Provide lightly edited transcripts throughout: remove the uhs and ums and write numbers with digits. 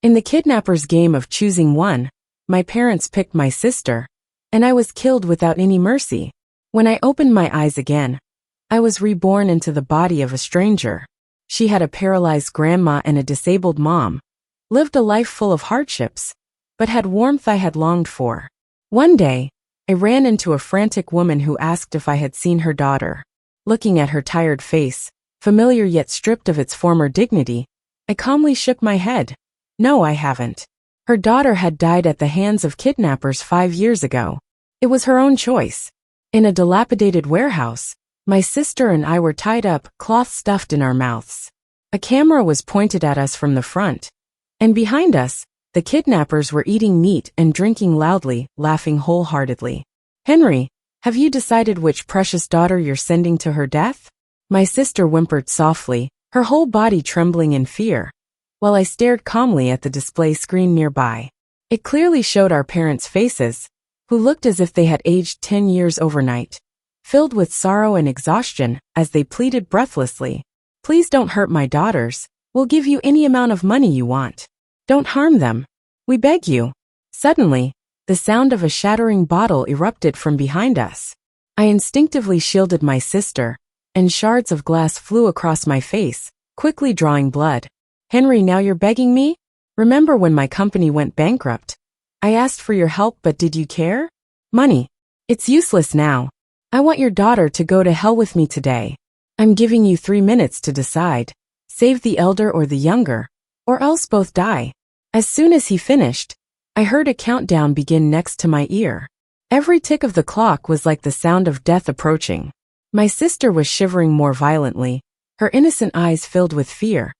In the kidnapper's game of choosing one, my parents picked my sister, and I was killed without any mercy. When I opened my eyes again, I was reborn into the body of a stranger. She had a paralyzed grandma and a disabled mom, lived a life full of hardships, but had warmth I had longed for. One day, I ran into a frantic woman who asked if I had seen her daughter. Looking at her tired face, familiar yet stripped of its former dignity, I calmly shook my head. No, I haven't. Her daughter had died at the hands of kidnappers 5 years ago. It was her own choice. In a dilapidated warehouse, my sister and I were tied up, cloth stuffed in our mouths. A camera was pointed at us from the front, and behind us, the kidnappers were eating meat and drinking loudly, laughing wholeheartedly. Henry, have you decided which precious daughter you're sending to her death? My sister whimpered softly, her whole body trembling in fear, while I stared calmly at the display screen nearby. It clearly showed our parents' faces, who looked as if they had aged 10 years overnight, filled with sorrow and exhaustion as they pleaded breathlessly. Please don't hurt my daughters. We'll give you any amount of money you want. Don't harm them. We beg you. Suddenly, the sound of a shattering bottle erupted from behind us. I instinctively shielded my sister, and shards of glass flew across my face, quickly drawing blood. Henry, now you're begging me? Remember when my company went bankrupt? I asked for your help, but did you care? Money. It's useless now. I want your daughter to go to hell with me today. I'm giving you 3 minutes to decide. Save the elder or the younger, or else both die. As soon as he finished, I heard a countdown begin next to my ear. Every tick of the clock was like the sound of death approaching. My sister was shivering more violently, her innocent eyes filled with fear,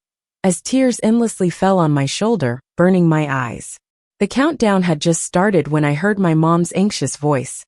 as tears endlessly fell on my shoulder, burning my eyes. The countdown had just started when I heard my mom's anxious voice.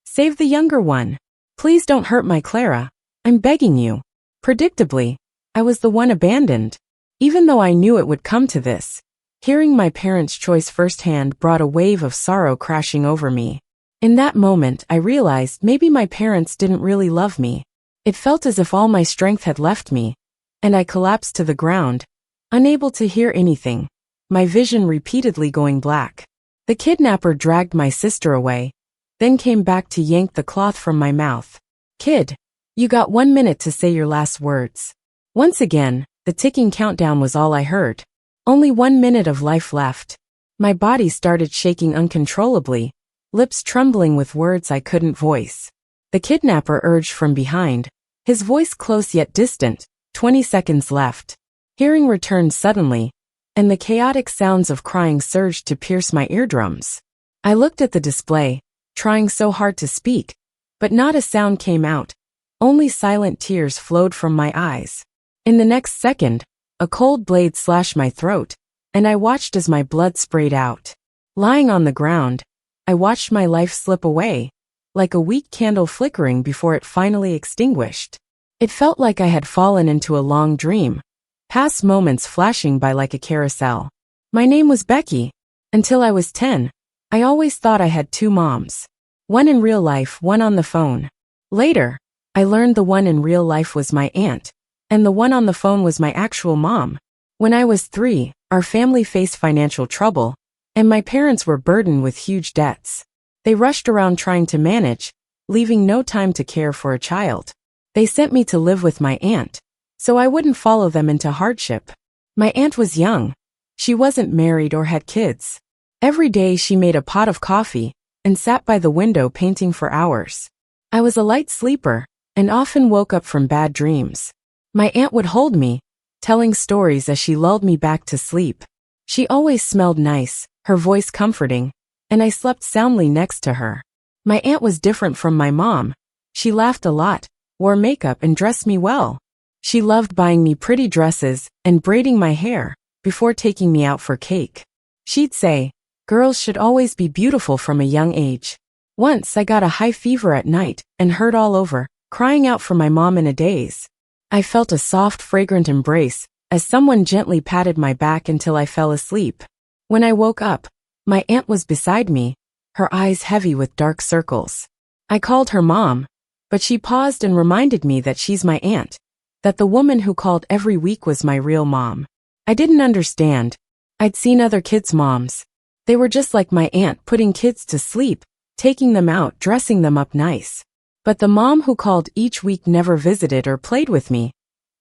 Save the younger one. Please don't hurt my Clara. I'm begging you. Predictably, I was the one abandoned. Even though I knew it would come to this, hearing my parents' choice firsthand brought a wave of sorrow crashing over me. In that moment, I realized maybe my parents didn't really love me. It felt as if all my strength had left me, and I collapsed to the ground, unable to hear anything, my vision repeatedly going black. The kidnapper dragged my sister away, then came back to yank the cloth from my mouth. Kid, you got 1 minute to say your last words. Once again, the ticking countdown was all I heard. Only 1 minute of life left. My body started shaking uncontrollably, lips trembling with words I couldn't voice. The kidnapper urged from behind, his voice close yet distant. 20 seconds left. Hearing returned suddenly, and the chaotic sounds of crying surged to pierce my eardrums. I looked at the display, trying so hard to speak, but not a sound came out. Only silent tears flowed from my eyes. In the next second, a cold blade slashed my throat, and I watched as my blood sprayed out. Lying on the ground, I watched my life slip away, like a weak candle flickering before it finally extinguished. It felt like I had fallen into a long dream, past moments flashing by like a carousel. My name was Becky. Until I was 10, I always thought I had 2 moms. One in real life, one on the phone. Later, I learned the one in real life was my aunt, and the one on the phone was my actual mom. When I was 3, our family faced financial trouble, and my parents were burdened with huge debts. They rushed around trying to manage, leaving no time to care for a child. They sent me to live with my aunt, so I wouldn't follow them into hardship. My aunt was young. She wasn't married or had kids. Every day she made a pot of coffee and sat by the window painting for hours. I was a light sleeper and often woke up from bad dreams. My aunt would hold me, telling stories as she lulled me back to sleep. She always smelled nice, her voice comforting, and I slept soundly next to her. My aunt was different from my mom. She laughed a lot, wore makeup and dressed me well. She loved buying me pretty dresses and braiding my hair before taking me out for cake. She'd say, girls should always be beautiful from a young age. Once I got a high fever at night and hurt all over, crying out for my mom in a daze. I felt a soft, fragrant embrace as someone gently patted my back until I fell asleep. When I woke up, my aunt was beside me, her eyes heavy with dark circles. I called her mom, but she paused and reminded me that she's my aunt, that the woman who called every week was my real mom. I didn't understand, I'd seen other kids' moms. They were just like my aunt, putting kids to sleep, taking them out, dressing them up nice. But the mom who called each week never visited or played with me,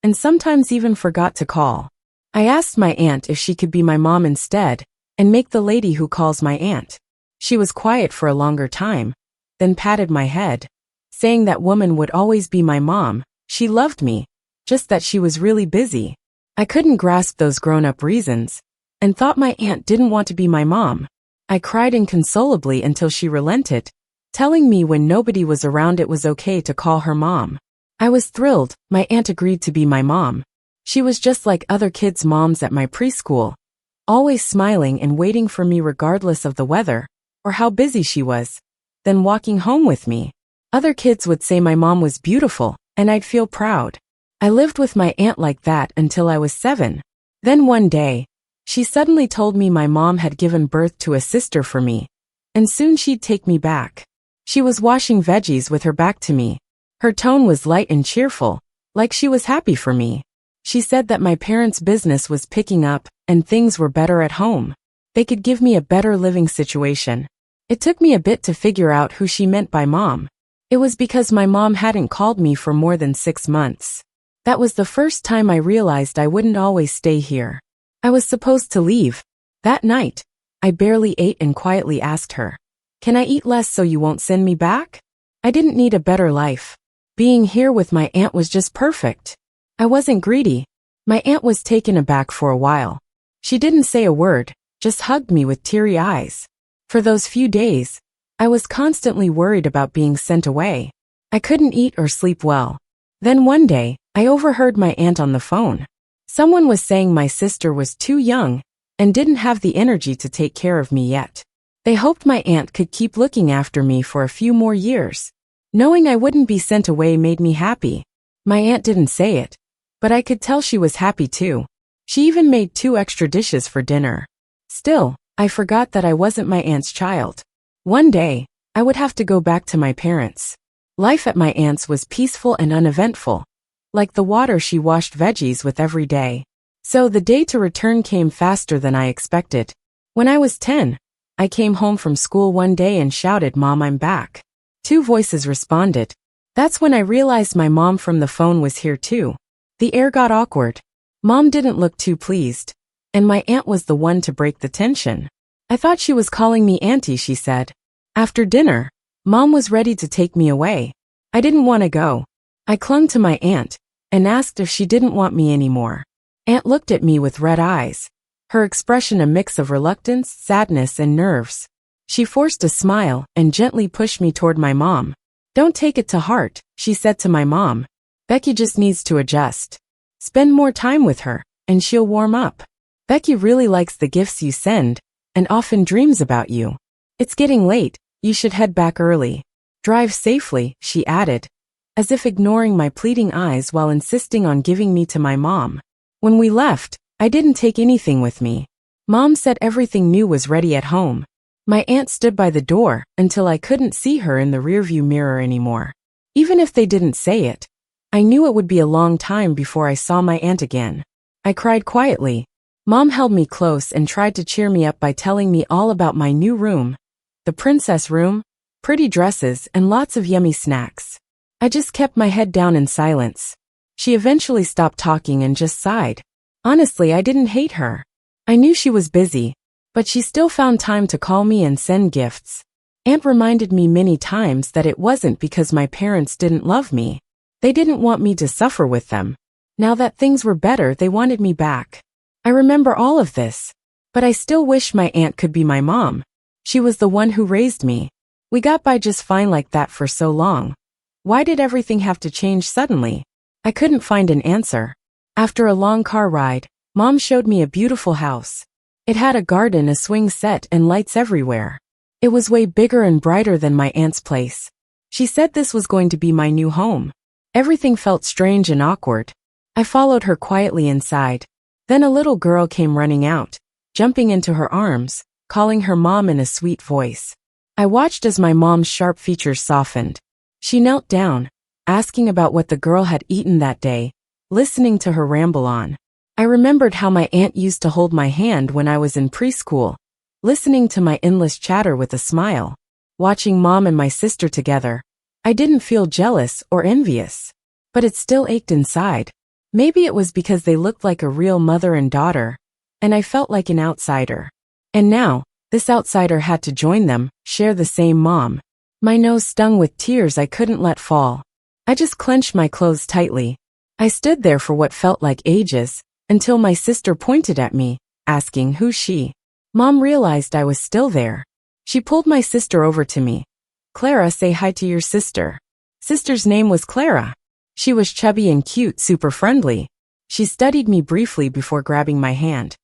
and sometimes even forgot to call. I asked my aunt if she could be my mom instead, and make the lady who calls my aunt. She was quiet for a longer time, then patted my head, saying that woman would always be my mom. She loved me, just that she was really busy. I couldn't grasp those grown-up reasons, and thought my aunt didn't want to be my mom. I cried inconsolably until she relented, telling me when nobody was around it was okay to call her mom. I was thrilled. My aunt agreed to be my mom. She was just like other kids' moms at my preschool, always smiling and waiting for me regardless of the weather or how busy she was, then walking home with me. Other kids would say my mom was beautiful, and I'd feel proud. I lived with my aunt like that until I was 7. Then one day, she suddenly told me my mom had given birth to a sister for me, and soon she'd take me back. She was washing veggies with her back to me. Her tone was light and cheerful, like she was happy for me. She said that my parents' business was picking up, and things were better at home. They could give me a better living situation. It took me a bit to figure out who she meant by mom. It was because my mom hadn't called me for more than 6 months. That was the first time I realized I wouldn't always stay here. I was supposed to leave. That night, I barely ate and quietly asked her, "Can I eat less so you won't send me back?" I didn't need a better life. Being here with my aunt was just perfect. I wasn't greedy. My aunt was taken aback for a while. She didn't say a word, just hugged me with teary eyes. For those few days, I was constantly worried about being sent away. I couldn't eat or sleep well. Then one day, I overheard my aunt on the phone. Someone was saying my sister was too young and didn't have the energy to take care of me yet. They hoped my aunt could keep looking after me for a few more years. Knowing I wouldn't be sent away made me happy. My aunt didn't say it, but I could tell she was happy too. She even made 2 extra dishes for dinner. Still, I forgot that I wasn't my aunt's child. One day, I would have to go back to my parents. Life at my aunt's was peaceful and uneventful, like the water she washed veggies with every day. So the day to return came faster than I expected. When I was 10, I came home from school one day and shouted, "Mom, I'm back." 2 voices responded. That's when I realized my mom from the phone was here too. The air got awkward. Mom didn't look too pleased, and my aunt was the one to break the tension. "I thought she was calling me auntie," she said. After dinner, Mom was ready to take me away. I didn't want to go. I clung to my aunt and asked if she didn't want me anymore. Aunt looked at me with red eyes, her expression a mix of reluctance, sadness, and nerves. She forced a smile and gently pushed me toward my mom. "Don't take it to heart," she said to my mom. "Becky just needs to adjust. Spend more time with her, and she'll warm up. Becky really likes the gifts you send, and often dreams about you. It's getting late, you should head back early. Drive safely," she added, as if ignoring my pleading eyes while insisting on giving me to my mom. When we left, I didn't take anything with me. Mom said everything new was ready at home. My aunt stood by the door until I couldn't see her in the rearview mirror anymore. Even if they didn't say it, I knew it would be a long time before I saw my aunt again. I cried quietly. Mom held me close and tried to cheer me up by telling me all about my new room, the princess room, pretty dresses, and lots of yummy snacks. I just kept my head down in silence. She eventually stopped talking and just sighed. Honestly, I didn't hate her. I knew she was busy, but she still found time to call me and send gifts. Aunt reminded me many times that it wasn't because my parents didn't love me. They didn't want me to suffer with them. Now that things were better, they wanted me back. I remember all of this, but I still wish my aunt could be my mom. She was the one who raised me. We got by just fine like that for so long. Why did everything have to change suddenly? I couldn't find an answer. After a long car ride, Mom showed me a beautiful house. It had a garden, a swing set, and lights everywhere. It was way bigger and brighter than my aunt's place. She said this was going to be my new home. Everything felt strange and awkward. I followed her quietly inside. Then a little girl came running out, jumping into her arms, calling her mom in a sweet voice. I watched as my mom's sharp features softened. She knelt down, asking about what the girl had eaten that day, listening to her ramble on. I remembered how my aunt used to hold my hand when I was in preschool, listening to my endless chatter with a smile. Watching Mom and my sister together, I didn't feel jealous or envious, but it still ached inside. Maybe it was because they looked like a real mother and daughter, and I felt like an outsider. And now, this outsider had to join them, share the same mom. My nose stung with tears I couldn't let fall. I just clenched my clothes tightly. I stood there for what felt like ages, until my sister pointed at me, asking who's she. Mom realized I was still there. She pulled my sister over to me. Clara, say hi to your sister. Sister's name was Clara. She was chubby and cute, super friendly. She studied me briefly before grabbing my hand.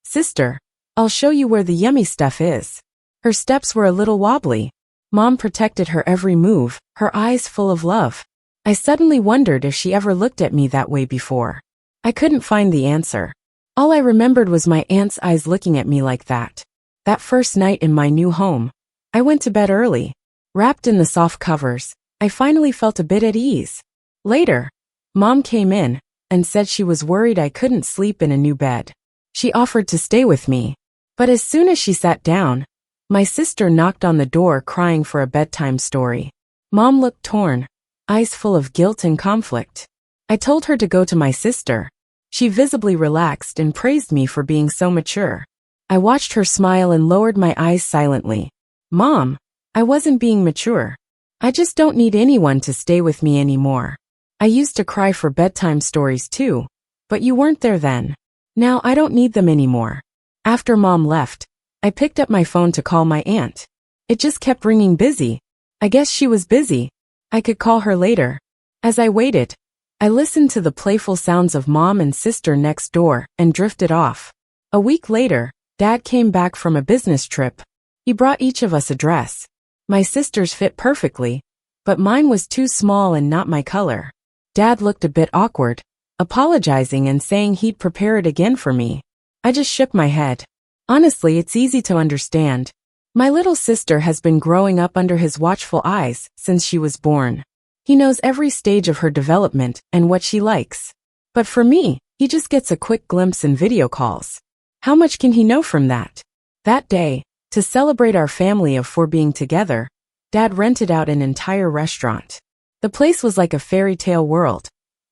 Sister, I'll show you where the yummy stuff is. Her steps were a little wobbly. Mom protected her every move, her eyes full of love. I suddenly wondered if she ever looked at me that way before. I couldn't find the answer. All I remembered was my aunt's eyes looking at me like that. That first night in my new home, I went to bed early. Wrapped in the soft covers, I finally felt a bit at ease. Later, Mom came in and said she was worried I couldn't sleep in a new bed. She offered to stay with me. But as soon as she sat down, my sister knocked on the door crying for a bedtime story. Mom looked torn, eyes full of guilt and conflict. I told her to go to my sister. She visibly relaxed and praised me for being so mature. I watched her smile and lowered my eyes silently. Mom, I wasn't being mature. I just don't need anyone to stay with me anymore. I used to cry for bedtime stories too, but you weren't there then. Now I don't need them anymore. After Mom left, I picked up my phone to call my aunt. It just kept ringing busy. I guess she was busy. I could call her later. As I waited, I listened to the playful sounds of Mom and sister next door and drifted off. A week later, Dad came back from a business trip. He brought each of us a dress. My sister's fit perfectly, but mine was too small and not my color. Dad looked a bit awkward, apologizing and saying he'd prepare it again for me. I just shook my head. Honestly, it's easy to understand. My little sister has been growing up under his watchful eyes since she was born. He knows every stage of her development and what she likes. But for me, he just gets a quick glimpse in video calls. How much can he know from that? That day, to celebrate our family of 4 being together, Dad rented out an entire restaurant. The place was like a fairy tale world.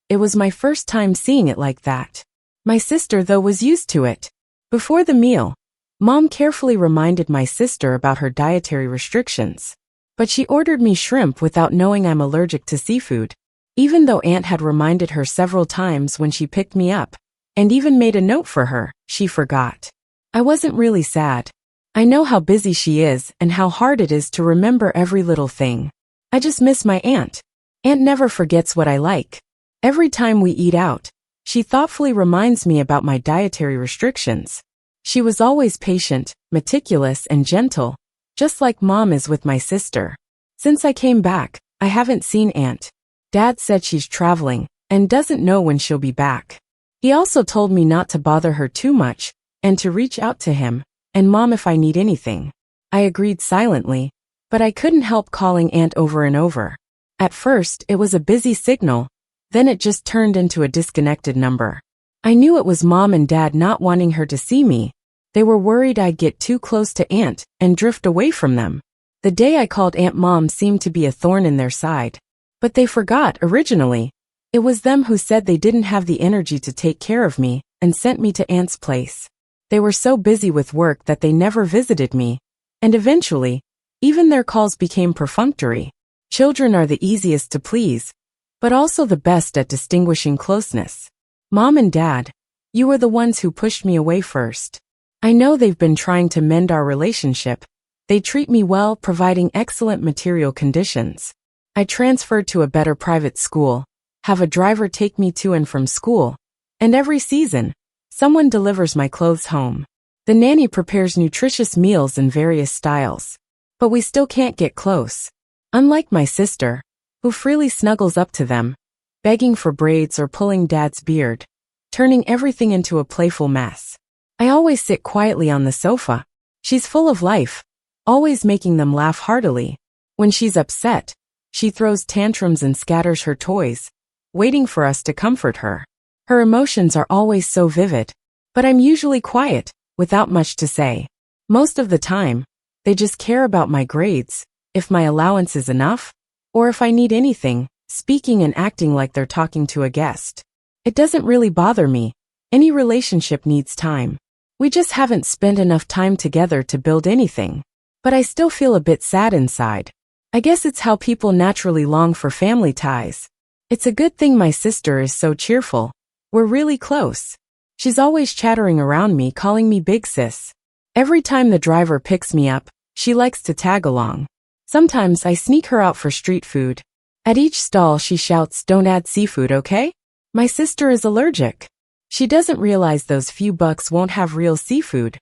It was my first time seeing it like that. My sister, though, was used to it. Before the meal, Mom carefully reminded my sister about her dietary restrictions. But she ordered me shrimp without knowing I'm allergic to seafood. Even though Aunt had reminded her several times when she picked me up, and even made a note for her, she forgot. I wasn't really sad. I know how busy she is and how hard it is to remember every little thing. I just miss my aunt. Aunt never forgets what I like. Every time we eat out, she thoughtfully reminds me about my dietary restrictions. She was always patient, meticulous, and gentle, just like Mom is with my sister. Since I came back, I haven't seen Aunt. Dad said she's traveling and doesn't know when she'll be back. He also told me not to bother her too much and to reach out to him and Mom if I need anything. I agreed silently, but I couldn't help calling Aunt over and over. At first, it was a busy signal, then it just turned into a disconnected number. I knew it was Mom and Dad not wanting her to see me. They were worried I'd get too close to Aunt and drift away from them. The day I called Aunt, Mom seemed to be a thorn in their side. But they forgot originally. It was them who said they didn't have the energy to take care of me and sent me to Aunt's place. They were so busy with work that they never visited me. And eventually, even their calls became perfunctory. Children are the easiest to please, but also the best at distinguishing closeness. Mom and Dad, you were the ones who pushed me away first. I know they've been trying to mend our relationship. They treat me well, providing excellent material conditions. I transferred to a better private school, have a driver take me to and from school, and every season, someone delivers my clothes home. The nanny prepares nutritious meals in various styles. But we still can't get close. Unlike my sister, who freely snuggles up to them, begging for braids or pulling Dad's beard, turning everything into a playful mess. I always sit quietly on the sofa. She's full of life, always making them laugh heartily. When she's upset, she throws tantrums and scatters her toys, waiting for us to comfort her. Her emotions are always so vivid. But I'm usually quiet, without much to say. Most of the time, they just care about my grades, if my allowance is enough, or if I need anything, speaking and acting like they're talking to a guest. It doesn't really bother me. Any relationship needs time. We just haven't spent enough time together to build anything. But I still feel a bit sad inside. I guess it's how people naturally long for family ties. It's a good thing my sister is so cheerful. We're really close. She's always chattering around me, calling me big sis. Every time the driver picks me up, she likes to tag along. Sometimes I sneak her out for street food. At each stall she shouts, "Don't add seafood, okay?" My sister is allergic. She doesn't realize those few bucks won't have real seafood,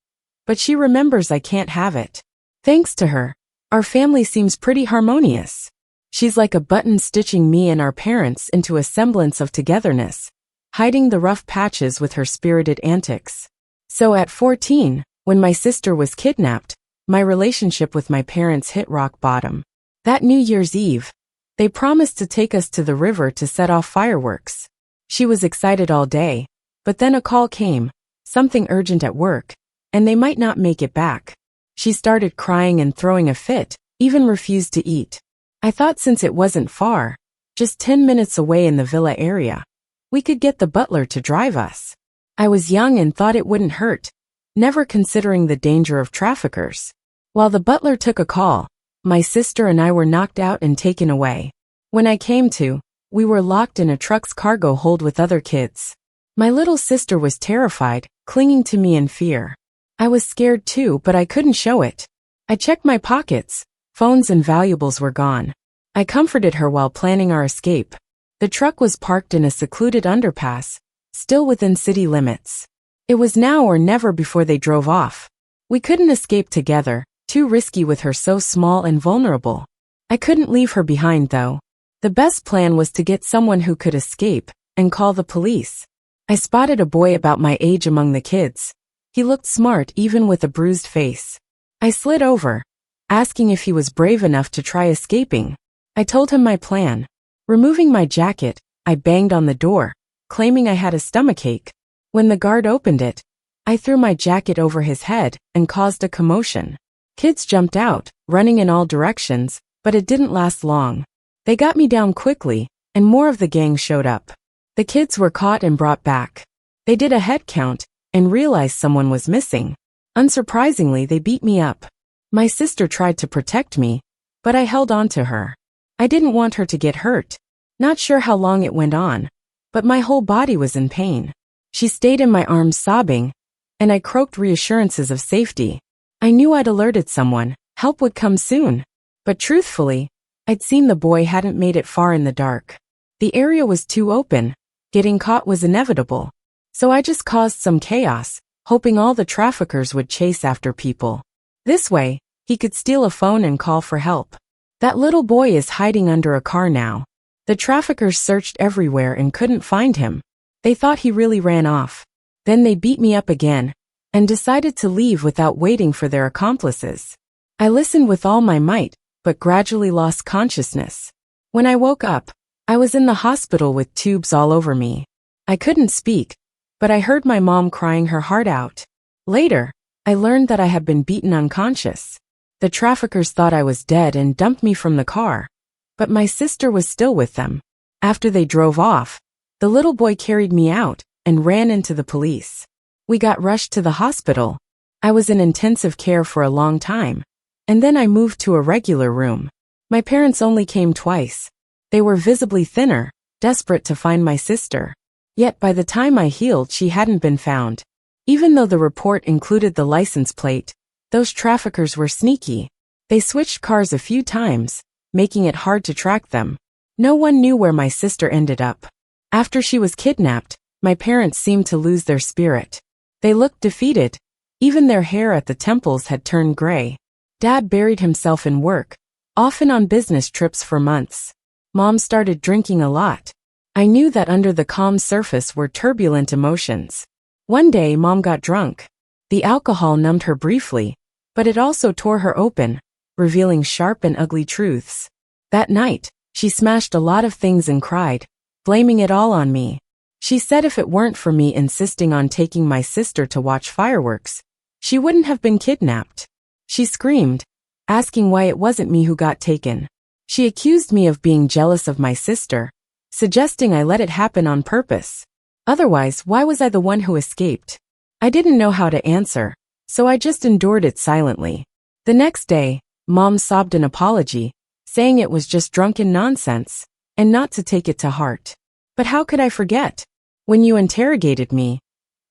but she remembers I can't have it. Thanks to her, our family seems pretty harmonious. She's like a button stitching me and our parents into a semblance of togetherness, hiding the rough patches with her spirited antics. So at 14, when my sister was kidnapped, my relationship with my parents hit rock bottom. That New Year's Eve, they promised to take us to the river to set off fireworks. She was excited all day, but then a call came, something urgent at work, and they might not make it back. She started crying and throwing a fit, even refused to eat. I thought since it wasn't far, just 10 minutes away in the villa area, we could get the butler to drive us. I was young and thought it wouldn't hurt, never considering the danger of traffickers. While the butler took a call, my sister and I were knocked out and taken away. When I came to, we were locked in a truck's cargo hold with other kids. My little sister was terrified, clinging to me in fear. I was scared too, but I couldn't show it. I checked my pockets. Phones and valuables were gone. I comforted her while planning our escape. The truck was parked in a secluded underpass, still within city limits. It was now or never before they drove off. We couldn't escape together, too risky with her so small and vulnerable. I couldn't leave her behind though. The best plan was to get someone who could escape and call the police. I spotted a boy about my age among the kids. He looked smart even with a bruised face. I slid over, asking if he was brave enough to try escaping. I told him my plan. Removing my jacket, I banged on the door, claiming I had a stomachache. When the guard opened it, I threw my jacket over his head and caused a commotion. Kids jumped out, running in all directions, but it didn't last long. They got me down quickly, and more of the gang showed up. The kids were caught and brought back. They did a head count and realized someone was missing. Unsurprisingly, they beat me up. My sister tried to protect me, but I held on to her. I didn't want her to get hurt. Not sure how long it went on, but my whole body was in pain. She stayed in my arms sobbing, and I croaked reassurances of safety. I knew I'd alerted someone, help would come soon. But truthfully, I'd seen the boy hadn't made it far in the dark. The area was too open. Getting caught was inevitable. So I just caused some chaos, hoping all the traffickers would chase after people. This way, he could steal a phone and call for help. That little boy is hiding under a car now. The traffickers searched everywhere and couldn't find him. They thought he really ran off. Then they beat me up again and decided to leave without waiting for their accomplices. I listened with all my might, but gradually lost consciousness. When I woke up, I was in the hospital with tubes all over me. I couldn't speak, but I heard my mom crying her heart out. Later, I learned that I had been beaten unconscious. The traffickers thought I was dead and dumped me from the car, but my sister was still with them. After they drove off, the little boy carried me out and ran into the police. We got rushed to the hospital. I was in intensive care for a long time, and then I moved to a regular room. My parents only came twice. They were visibly thinner, desperate to find my sister. Yet by the time I healed, she hadn't been found. Even though the report included the license plate, those traffickers were sneaky. They switched cars a few times, making it hard to track them. No one knew where my sister ended up. After she was kidnapped, my parents seemed to lose their spirit. They looked defeated. Even their hair at the temples had turned gray. Dad buried himself in work, often on business trips for months. Mom started drinking a lot. I knew that under the calm surface were turbulent emotions. One day, Mom got drunk. The alcohol numbed her briefly, but it also tore her open, revealing sharp and ugly truths. That night, she smashed a lot of things and cried, blaming it all on me. She said if it weren't for me insisting on taking my sister to watch fireworks, she wouldn't have been kidnapped. She screamed, asking why it wasn't me who got taken. She accused me of being jealous of my sister, suggesting I let it happen on purpose. Otherwise, why was I the one who escaped? I didn't know how to answer, so I just endured it silently. The next day, Mom sobbed an apology, saying it was just drunken nonsense, and not to take it to heart. But how could I forget? When you interrogated me,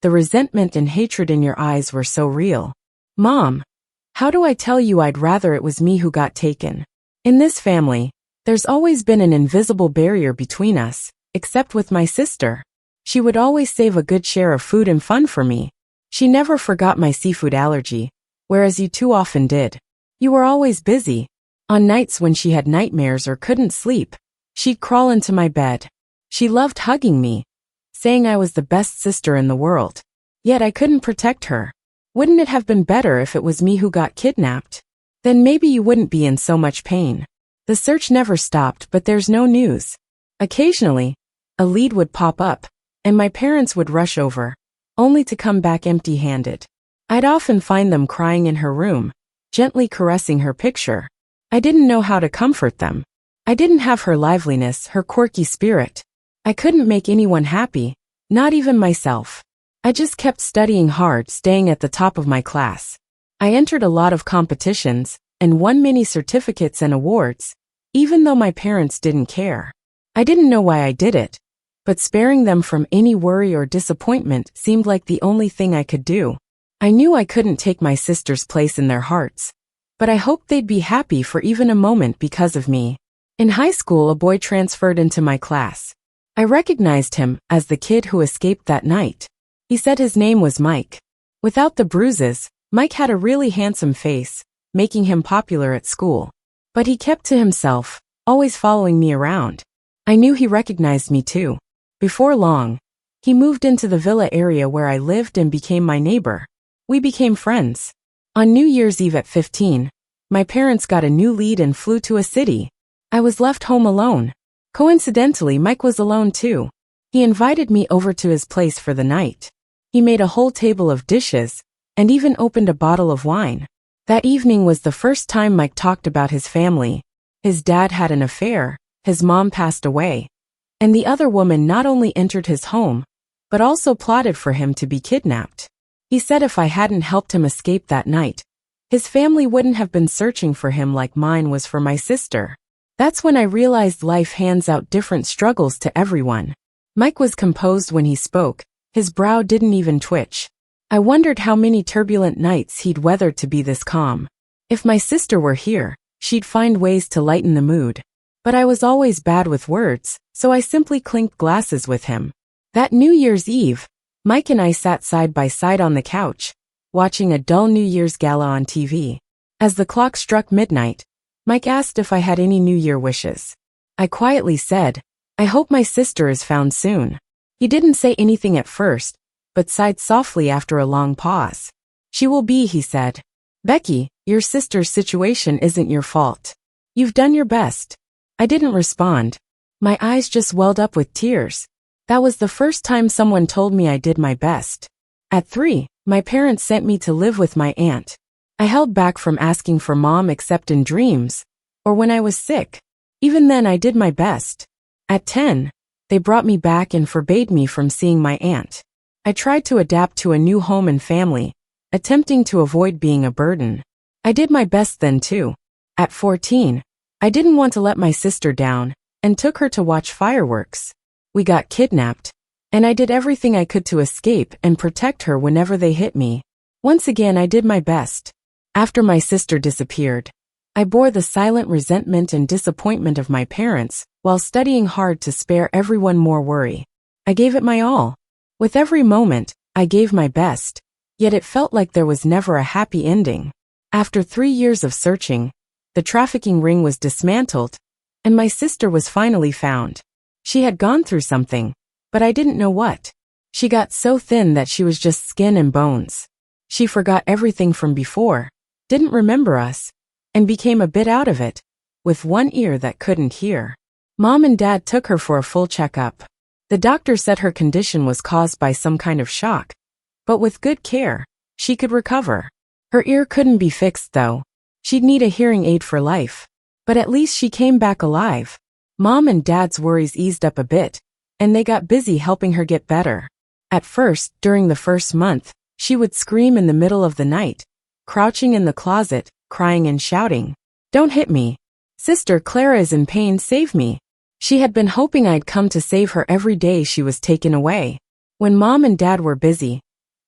the resentment and hatred in your eyes were so real. Mom, how do I tell you I'd rather it was me who got taken? In this family, there's always been an invisible barrier between us, except with my sister. She would always save a good share of food and fun for me. She never forgot my seafood allergy, whereas you too often did. You were always busy. On nights when she had nightmares or couldn't sleep, she'd crawl into my bed. She loved hugging me, saying I was the best sister in the world. Yet I couldn't protect her. Wouldn't it have been better if it was me who got kidnapped? Then maybe you wouldn't be in so much pain. The search never stopped, but there's no news. Occasionally, a lead would pop up, and my parents would rush over, only to come back empty-handed. I'd often find them crying in her room, gently caressing her picture. I didn't know how to comfort them. I didn't have her liveliness, her quirky spirit. I couldn't make anyone happy, not even myself. I just kept studying hard, staying at the top of my class. I entered a lot of competitions, and won many certificates and awards, even though my parents didn't care. I didn't know why I did it, but sparing them from any worry or disappointment seemed like the only thing I could do. I knew I couldn't take my sister's place in their hearts, but I hoped they'd be happy for even a moment because of me. In high school, a boy transferred into my class. I recognized him as the kid who escaped that night. He said his name was Mike. Without the bruises, Mike had a really handsome face, making him popular at school. But he kept to himself, always following me around. I knew he recognized me too. Before long, he moved into the villa area where I lived and became my neighbor. We became friends. On New Year's Eve at 15, my parents got a new lead and flew to a city. I was left home alone. Coincidentally, Mike was alone too. He invited me over to his place for the night. He made a whole table of dishes, and even opened a bottle of wine. That evening was the first time Mike talked about his family. His dad had an affair, his mom passed away, and the other woman not only entered his home, but also plotted for him to be kidnapped. He said if I hadn't helped him escape that night, his family wouldn't have been searching for him like mine was for my sister. That's when I realized life hands out different struggles to everyone. Mike was composed when he spoke, his brow didn't even twitch. I wondered how many turbulent nights he'd weathered to be this calm. If my sister were here, she'd find ways to lighten the mood. But I was always bad with words, so I simply clinked glasses with him. That New Year's Eve, Mike and I sat side by side on the couch, watching a dull New Year's gala on TV. As the clock struck midnight, Mike asked if I had any New Year wishes. I quietly said, I hope my sister is found soon. He didn't say anything at first, but sighed softly after a long pause. She will be, he said. Becky, your sister's situation isn't your fault. You've done your best. I didn't respond. My eyes just welled up with tears. That was the first time someone told me I did my best. At 3, my parents sent me to live with my aunt. I held back from asking for mom except in dreams, or when I was sick. Even then I did my best. At 10, they brought me back and forbade me from seeing my aunt. I tried to adapt to a new home and family, attempting to avoid being a burden. I did my best then too. At 14, I didn't want to let my sister down, and took her to watch fireworks. We got kidnapped, and I did everything I could to escape and protect her whenever they hit me. Once again I did my best. After my sister disappeared, I bore the silent resentment and disappointment of my parents, while studying hard to spare everyone more worry. I gave it my all. With every moment, I gave my best, yet it felt like there was never a happy ending. After 3 years of searching, the trafficking ring was dismantled, and my sister was finally found. She had gone through something, but I didn't know what. She got so thin that she was just skin and bones. She forgot everything from before, didn't remember us, and became a bit out of it, with one ear that couldn't hear. Mom and Dad took her for a full checkup. The doctor said her condition was caused by some kind of shock, but with good care, she could recover. Her ear couldn't be fixed though. She'd need a hearing aid for life. But at least she came back alive. Mom and Dad's worries eased up a bit, and they got busy helping her get better. At first, during the first month, she would scream in the middle of the night, crouching in the closet, crying and shouting, "Don't hit me. Sister Clara is in pain, save me." She had been hoping I'd come to save her every day she was taken away. When Mom and Dad were busy,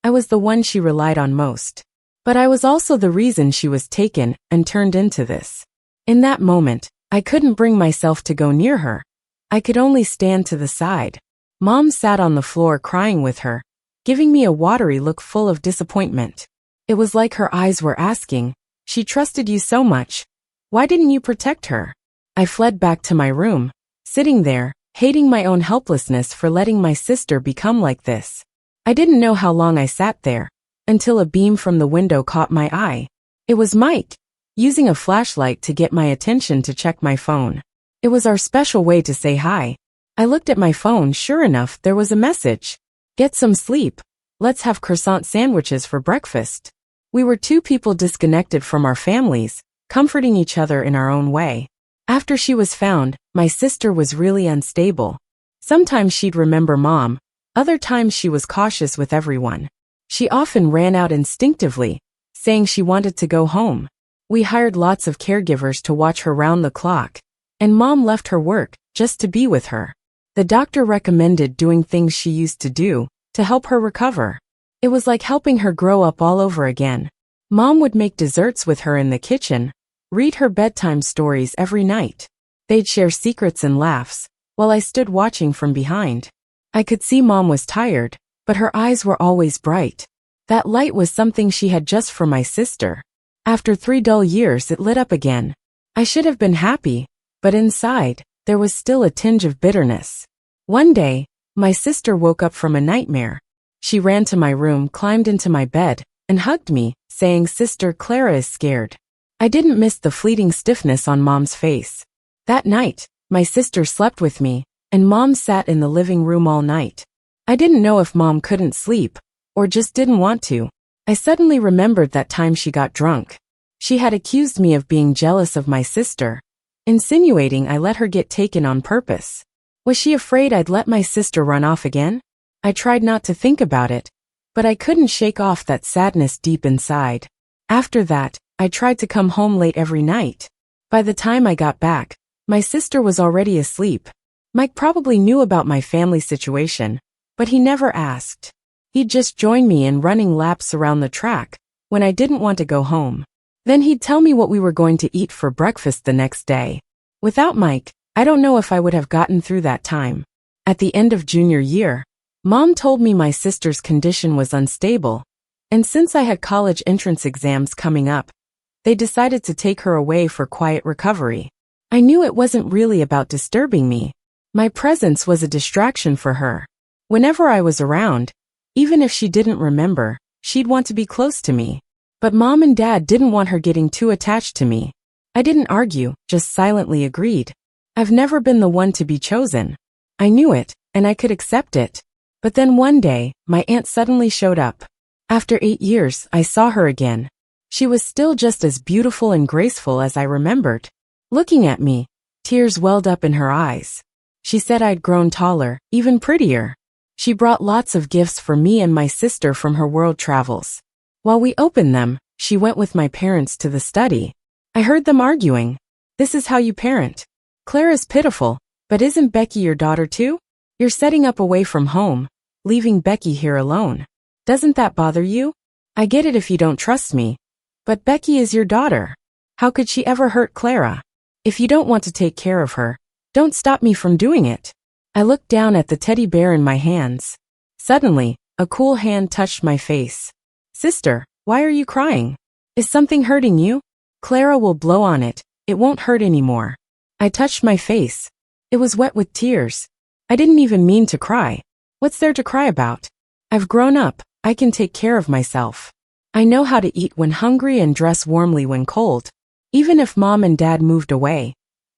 I was the one she relied on most. But I was also the reason she was taken and turned into this. In that moment, I couldn't bring myself to go near her. I could only stand to the side. Mom sat on the floor crying with her, giving me a watery look full of disappointment. It was like her eyes were asking, "She trusted you so much. Why didn't you protect her?" I fled back to my room, sitting there, hating my own helplessness for letting my sister become like this. I didn't know how long I sat there, until a beam from the window caught my eye. It was Mike, using a flashlight to get my attention to check my phone. It was our special way to say hi. I looked at my phone. Sure enough, there was a message. "Get some sleep. Let's have croissant sandwiches for breakfast." We were two people disconnected from our families, comforting each other in our own way. After she was found, my sister was really unstable. Sometimes she'd remember Mom, other times she was cautious with everyone. She often ran out instinctively, saying she wanted to go home. We hired lots of caregivers to watch her round the clock, and Mom left her work just to be with her. The doctor recommended doing things she used to do to help her recover. It was like helping her grow up all over again. Mom would make desserts with her in the kitchen, read her bedtime stories every night. They'd share secrets and laughs, while I stood watching from behind. I could see Mom was tired, but her eyes were always bright. That light was something she had just for my sister. After 3 dull years, it lit up again. I should have been happy, but inside, there was still a tinge of bitterness. One day, my sister woke up from a nightmare. She ran to my room, climbed into my bed, and hugged me, saying, "Sister Clara is scared." I didn't miss the fleeting stiffness on Mom's face. That night, my sister slept with me, and Mom sat in the living room all night. I didn't know if Mom couldn't sleep, or just didn't want to. I suddenly remembered that time she got drunk. She had accused me of being jealous of my sister, insinuating I let her get taken on purpose. Was she afraid I'd let my sister run off again? I tried not to think about it, but I couldn't shake off that sadness deep inside. After that, I tried to come home late every night. By the time I got back, my sister was already asleep. Mike probably knew about my family situation, but he never asked. He'd just join me in running laps around the track when I didn't want to go home. Then he'd tell me what we were going to eat for breakfast the next day. Without Mike, I don't know if I would have gotten through that time. At the end of junior year, Mom told me my sister's condition was unstable, and since I had college entrance exams coming up, they decided to take her away for quiet recovery. I knew it wasn't really about disturbing me. My presence was a distraction for her. Whenever I was around, even if she didn't remember, she'd want to be close to me. But Mom and Dad didn't want her getting too attached to me. I didn't argue, just silently agreed. I've never been the one to be chosen. I knew it, and I could accept it. But then one day, my aunt suddenly showed up. After 8 years, I saw her again. She was still just as beautiful and graceful as I remembered. Looking at me, tears welled up in her eyes. She said I'd grown taller, even prettier. She brought lots of gifts for me and my sister from her world travels. While we opened them, she went with my parents to the study. I heard them arguing. "This is how you parent. Clara's pitiful, but isn't Becky your daughter too? You're setting up away from home, leaving Becky here alone. Doesn't that bother you? I get it if you don't trust me, but Becky is your daughter. How could she ever hurt Clara? If you don't want to take care of her, don't stop me from doing it." I looked down at the teddy bear in my hands. Suddenly, a cool hand touched my face. "Sister, why are you crying? Is something hurting you? Clara will blow on it, it won't hurt anymore." I touched my face. It was wet with tears. I didn't even mean to cry. What's there to cry about? I've grown up, I can take care of myself. I know how to eat when hungry and dress warmly when cold. Even if Mom and Dad moved away,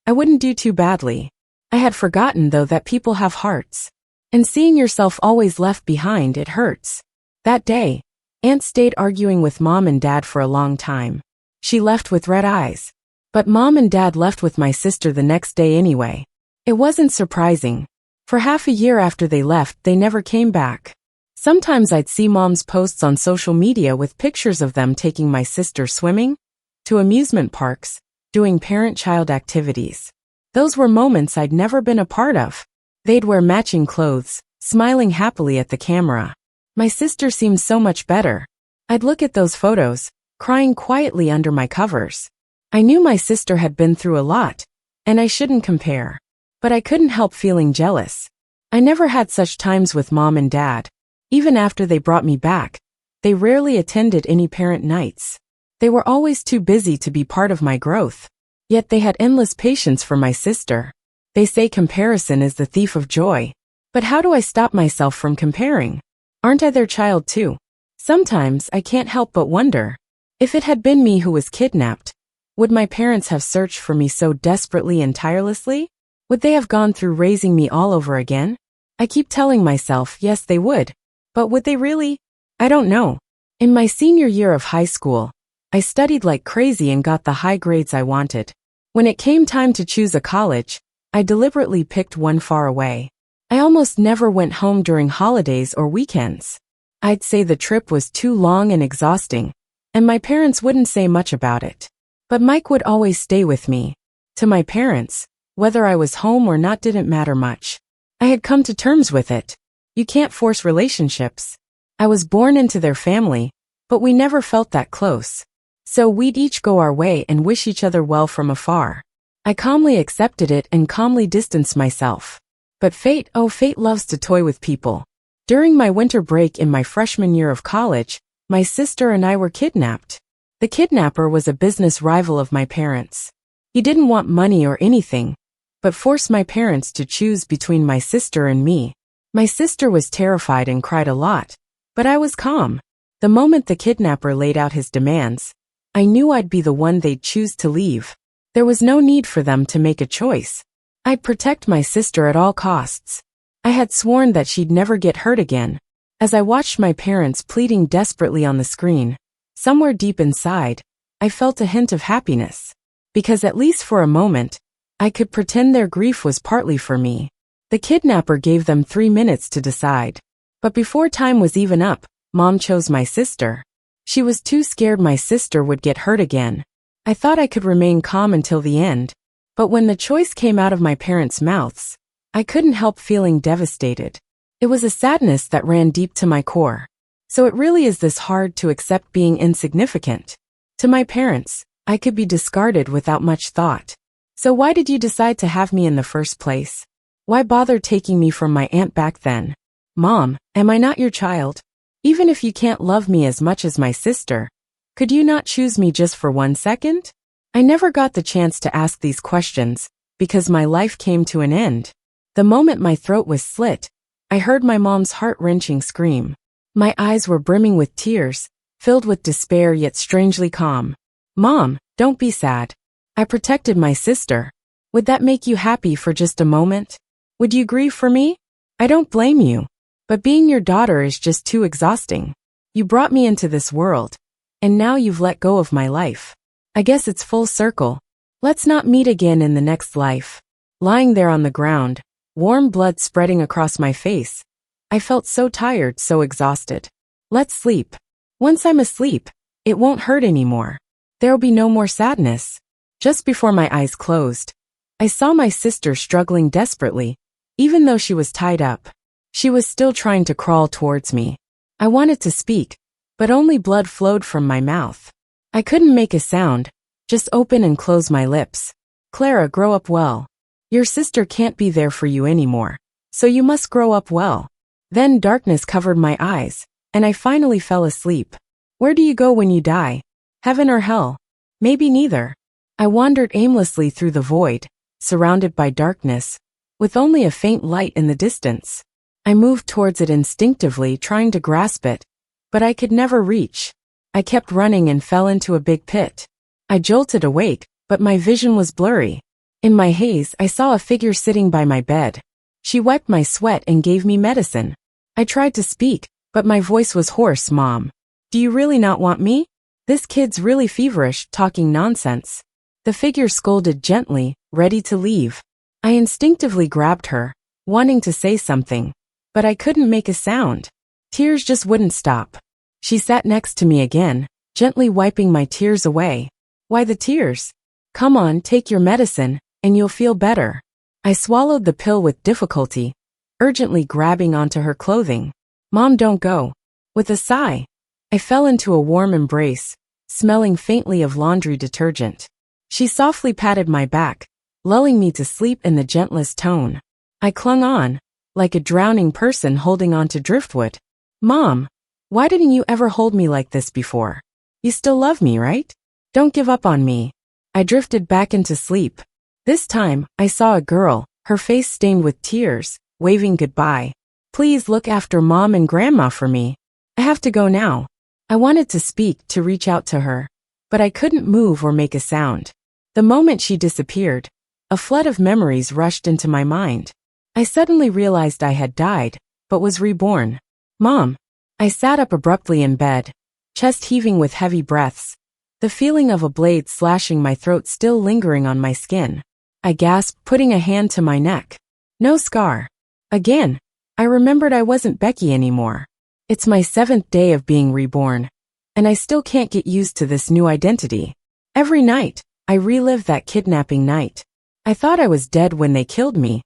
I wouldn't do too badly. I had forgotten though that people have hearts. And seeing yourself always left behind, it hurts. That day, Aunt stayed arguing with Mom and Dad for a long time. She left with red eyes. But Mom and Dad left with my sister the next day anyway. It wasn't surprising. For half a year after they left, they never came back. Sometimes I'd see Mom's posts on social media with pictures of them taking my sister swimming, to amusement parks, doing parent-child activities. Those were moments I'd never been a part of. They'd wear matching clothes, smiling happily at the camera. My sister seemed so much better. I'd look at those photos, crying quietly under my covers. I knew my sister had been through a lot, and I shouldn't compare. But I couldn't help feeling jealous. I never had such times with Mom and Dad. Even after they brought me back, they rarely attended any parent nights. They were always too busy to be part of my growth. Yet they had endless patience for my sister. They say comparison is the thief of joy. But how do I stop myself from comparing? Aren't I their child too? Sometimes I can't help but wonder. If it had been me who was kidnapped, would my parents have searched for me so desperately and tirelessly? Would they have gone through raising me all over again? I keep telling myself, yes, they would. But would they really? I don't know. In my senior year of high school, I studied like crazy and got the high grades I wanted. When it came time to choose a college, I deliberately picked one far away. I almost never went home during holidays or weekends. I'd say the trip was too long and exhausting, and my parents wouldn't say much about it. But Mike would always stay with me. To my parents, whether I was home or not didn't matter much. I had come to terms with it. You can't force relationships. I was born into their family, but we never felt that close. So we'd each go our way and wish each other well from afar. I calmly accepted it and calmly distanced myself. But fate loves to toy with people. During my winter break in my freshman year of college, my sister and I were kidnapped. The kidnapper was a business rival of my parents. He didn't want money or anything, but forced my parents to choose between my sister and me. My sister was terrified and cried a lot, but I was calm. The moment the kidnapper laid out his demands, I knew I'd be the one they'd choose to leave. There was no need for them to make a choice. I'd protect my sister at all costs. I had sworn that she'd never get hurt again. As I watched my parents pleading desperately on the screen, somewhere deep inside, I felt a hint of happiness. Because at least for a moment, I could pretend their grief was partly for me. The kidnapper gave them 3 minutes to decide. But before time was even up, Mom chose my sister. She was too scared my sister would get hurt again. I thought I could remain calm until the end. But when the choice came out of my parents' mouths, I couldn't help feeling devastated. It was a sadness that ran deep to my core. So it really is this hard to accept being insignificant. To my parents, I could be discarded without much thought. So why did you decide to have me in the first place? Why bother taking me from my aunt back then? Mom, am I not your child? Even if you can't love me as much as my sister, could you not choose me just for 1 second? I never got the chance to ask these questions, because my life came to an end. The moment my throat was slit, I heard my mom's heart-wrenching scream. My eyes were brimming with tears, filled with despair yet strangely calm. Mom, don't be sad. I protected my sister. Would that make you happy for just a moment? Would you grieve for me? I don't blame you. But being your daughter is just too exhausting. You brought me into this world, and now you've let go of my life. I guess it's full circle. Let's not meet again in the next life. Lying there on the ground, warm blood spreading across my face, I felt so tired, so exhausted. Let's sleep. Once I'm asleep, it won't hurt anymore. There'll be no more sadness. Just before my eyes closed, I saw my sister struggling desperately, even though she was tied up. She was still trying to crawl towards me. I wanted to speak, but only blood flowed from my mouth. I couldn't make a sound, just open and close my lips. Clara, grow up well. Your sister can't be there for you anymore, so you must grow up well. Then darkness covered my eyes, and I finally fell asleep. Where do you go when you die? Heaven or hell? Maybe neither. I wandered aimlessly through the void, surrounded by darkness, with only a faint light in the distance. I moved towards it instinctively, trying to grasp it, but I could never reach. I kept running and fell into a big pit. I jolted awake, but my vision was blurry. In my haze, I saw a figure sitting by my bed. She wiped my sweat and gave me medicine. I tried to speak, but my voice was hoarse. Mom, do you really not want me? This kid's really feverish, talking nonsense. The figure scolded gently, ready to leave. I instinctively grabbed her, wanting to say something, but I couldn't make a sound. Tears just wouldn't stop. She sat next to me again, gently wiping my tears away. Why the tears? Come on, take your medicine, and you'll feel better. I swallowed the pill with difficulty, urgently grabbing onto her clothing. Mom, don't go. With a sigh, I fell into a warm embrace, smelling faintly of laundry detergent. She softly patted my back, lulling me to sleep in the gentlest tone. I clung on, like a drowning person holding on to driftwood. Mom, why didn't you ever hold me like this before? You still love me, right? Don't give up on me. I drifted back into sleep. This time, I saw a girl, her face stained with tears, waving goodbye. Please look after Mom and Grandma for me. I have to go now. I wanted to speak, to reach out to her, but I couldn't move or make a sound. The moment she disappeared, a flood of memories rushed into my mind. I suddenly realized I had died, but was reborn. Mom. I sat up abruptly in bed, chest heaving with heavy breaths, the feeling of a blade slashing my throat still lingering on my skin. I gasped, putting a hand to my neck. No scar. Again, I remembered I wasn't Becky anymore. It's my 7th day of being reborn, and I still can't get used to this new identity. Every night, I relive that kidnapping night. I thought I was dead when they killed me,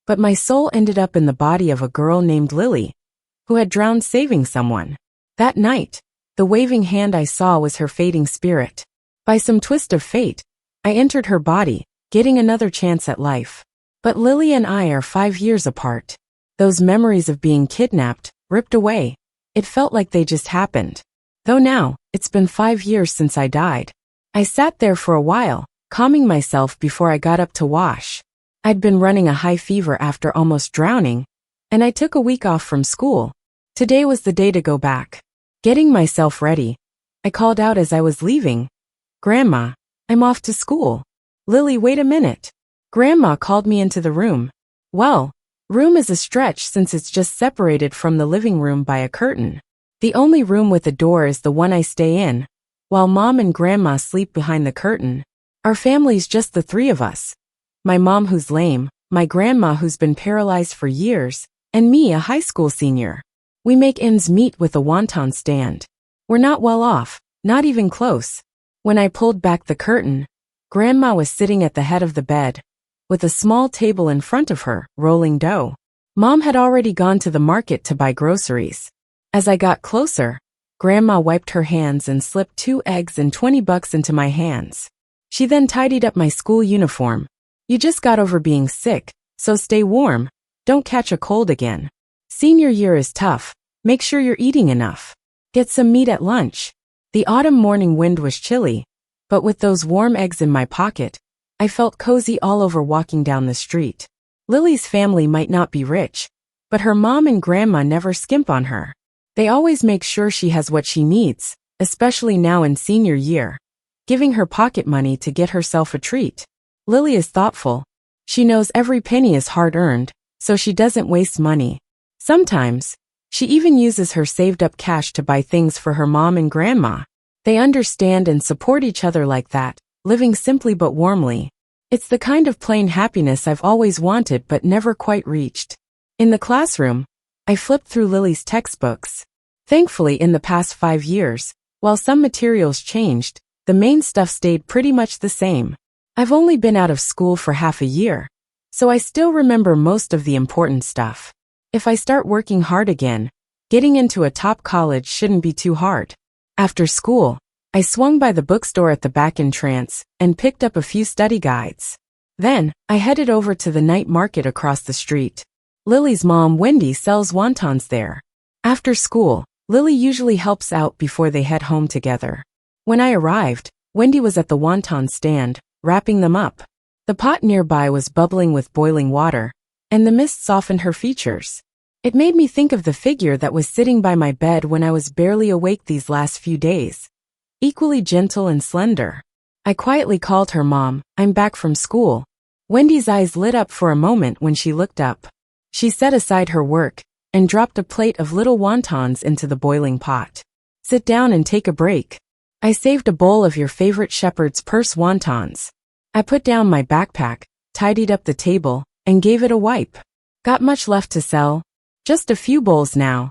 but my soul ended up in the body of a girl named Lily, who had drowned saving someone. That night, the waving hand I saw was her fading spirit. By some twist of fate, I entered her body, getting another chance at life. But Lily and I are 5 years apart. Those memories of being kidnapped, ripped away, it felt like they just happened. Though now, it's been 5 years since I died. I sat there for a while, calming myself before I got up to wash. I'd been running a high fever after almost drowning, and I took a week off from school. Today was the day to go back. Getting myself ready, I called out as I was leaving. Grandma, I'm off to school. Lily, wait a minute. Grandma called me into the room. Well, room is a stretch since it's just separated from the living room by a curtain. The only room with a door is the one I stay in, while Mom and Grandma sleep behind the curtain. Our family's just the 3 of us. My mom who's lame, my grandma who's been paralyzed for years, and me, a high school senior. We make ends meet with a wonton stand. We're not well off, not even close. When I pulled back the curtain, Grandma was sitting at the head of the bed, with a small table in front of her, rolling dough. Mom had already gone to the market to buy groceries. As I got closer, Grandma wiped her hands and slipped 2 eggs and $20 into my hands. She then tidied up my school uniform. You just got over being sick, so stay warm, don't catch a cold again. Senior year is tough, make sure you're eating enough. Get some meat at lunch. The autumn morning wind was chilly, but with those warm eggs in my pocket, I felt cozy all over walking down the street. Lily's family might not be rich, but her mom and grandma never skimp on her. They always make sure she has what she needs, especially now in senior year, giving her pocket money to get herself a treat. Lily is thoughtful. She knows every penny is hard-earned, so she doesn't waste money. Sometimes, she even uses her saved-up cash to buy things for her mom and grandma. They understand and support each other like that, living simply but warmly. It's the kind of plain happiness I've always wanted but never quite reached. In the classroom, I flipped through Lily's textbooks. Thankfully, in the past 5 years, while some materials changed, the main stuff stayed pretty much the same. I've only been out of school for half a year, so I still remember most of the important stuff. If I start working hard again, getting into a top college shouldn't be too hard. After school, I swung by the bookstore at the back entrance and picked up a few study guides. Then, I headed over to the night market across the street. Lily's mom, Wendy, sells wontons there. After school, Lily usually helps out before they head home together. When I arrived, Wendy was at the wonton stand, wrapping them up. The pot nearby was bubbling with boiling water, and the mist softened her features. It made me think of the figure that was sitting by my bed when I was barely awake these last few days. Equally gentle and slender. I quietly called her, Mom, I'm back from school. Wendy's eyes lit up for a moment when she looked up. She set aside her work and dropped a plate of little wontons into the boiling pot. Sit down and take a break. I saved a bowl of your favorite shepherd's purse wontons. I put down my backpack, tidied up the table, and gave it a wipe. Got much left to sell? Just a few bowls now.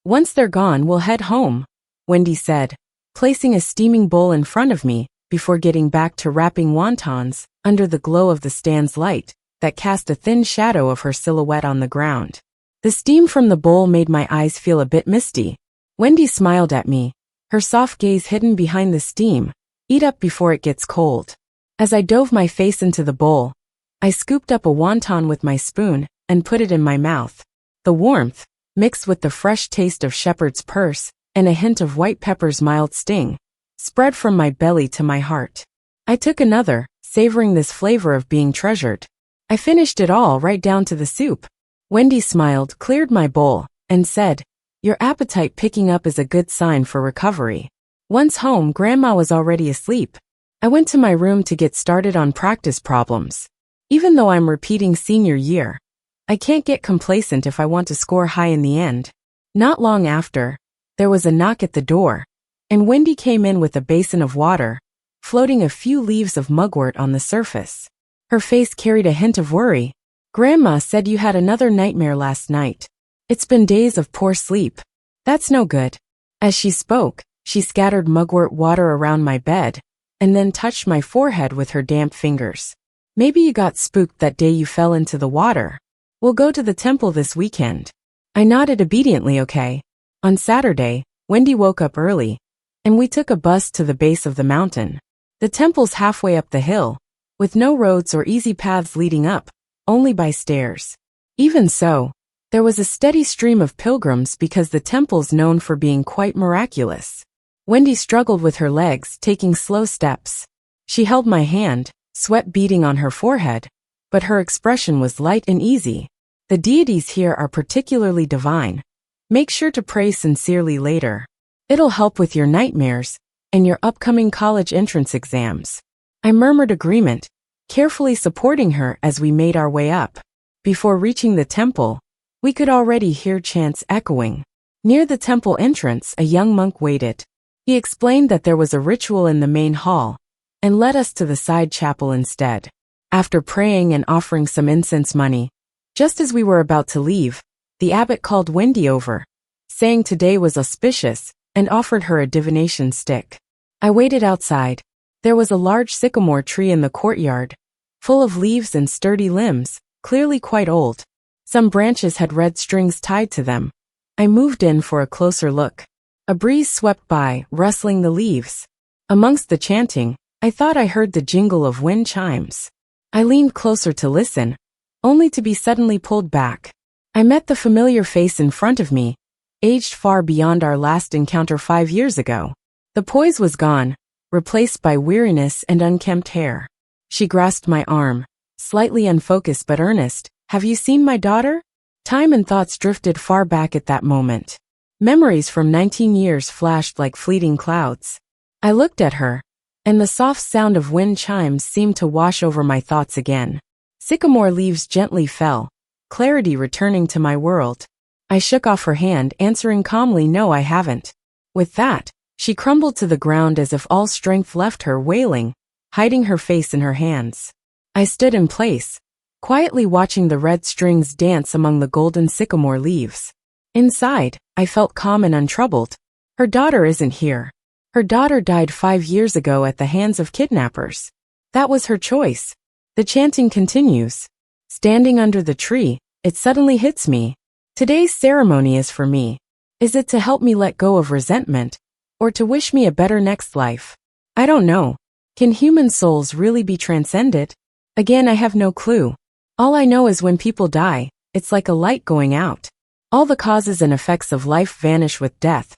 Once they're gone, we'll head home, Wendy said, placing a steaming bowl in front of me before getting back to wrapping wontons under the glow of the stand's light that cast a thin shadow of her silhouette on the ground. The steam from the bowl made my eyes feel a bit misty. Wendy smiled at me, her soft gaze hidden behind the steam. Eat up before it gets cold. As I dove my face into the bowl, I scooped up a wonton with my spoon and put it in my mouth. The warmth, mixed with the fresh taste of shepherd's purse and a hint of white pepper's mild sting, spread from my belly to my heart. I took another, savoring this flavor of being treasured. I finished it all right down to the soup. Wendy smiled, cleared my bowl, and said, "Your appetite picking up is a good sign for recovery." Once home, Grandma was already asleep. I went to my room to get started on practice problems. Even though I'm repeating senior year, I can't get complacent if I want to score high in the end. Not long after, there was a knock at the door, and Wendy came in with a basin of water, floating a few leaves of mugwort on the surface. Her face carried a hint of worry. "Grandma said you had another nightmare last night. It's been days of poor sleep. That's no good." As she spoke, she scattered mugwort water around my bed, and then touched my forehead with her damp fingers. "Maybe you got spooked that day you fell into the water. We'll go to the temple this weekend." I nodded obediently. Okay. On Saturday, Wendy woke up early, and we took a bus to the base of the mountain. The temple's halfway up the hill, with no roads or easy paths leading up, only by stairs. Even so, there was a steady stream of pilgrims because the temple's known for being quite miraculous. Wendy struggled with her legs, taking slow steps. She held my hand, sweat beading on her forehead, but her expression was light and easy. "The deities here are particularly divine. Make sure to pray sincerely later. It'll help with your nightmares and your upcoming college entrance exams." I murmured agreement, carefully supporting her as we made our way up. Before reaching the temple, we could already hear chants echoing. Near the temple entrance, a young monk waited. He explained that there was a ritual in the main hall, and led us to the side chapel instead. After praying and offering some incense money, just as we were about to leave, the abbot called Wendy over, saying today was auspicious, and offered her a divination stick. I waited outside. There was a large sycamore tree in the courtyard, full of leaves and sturdy limbs, clearly quite old. Some branches had red strings tied to them. I moved in for a closer look. A breeze swept by, rustling the leaves. Amongst the chanting, I thought I heard the jingle of wind chimes. I leaned closer to listen, only to be suddenly pulled back. I met the familiar face in front of me, aged far beyond our last encounter 5 years ago. The poise was gone, replaced by weariness and unkempt hair. She grasped my arm, slightly unfocused but earnest. "Have you seen my daughter?" Time and thoughts drifted far back at that moment. Memories from 19 years flashed like fleeting clouds. I looked at her, and the soft sound of wind chimes seemed to wash over my thoughts again. Sycamore leaves gently fell, clarity returning to my world. I shook off her hand, answering calmly, "No, I haven't." With that, she crumbled to the ground as if all strength left her, wailing, hiding her face in her hands. I stood in place, quietly watching the red strings dance among the golden sycamore leaves. Inside, I felt calm and untroubled. Her daughter isn't here. Her daughter died 5 years ago at the hands of kidnappers. That was her choice. The chanting continues. Standing under the tree, it suddenly hits me. Today's ceremony is for me. Is it to help me let go of resentment, or to wish me a better next life? I don't know. Can human souls really be transcended? Again, I have no clue. All I know is when people die, it's like a light going out. All the causes and effects of life vanish with death,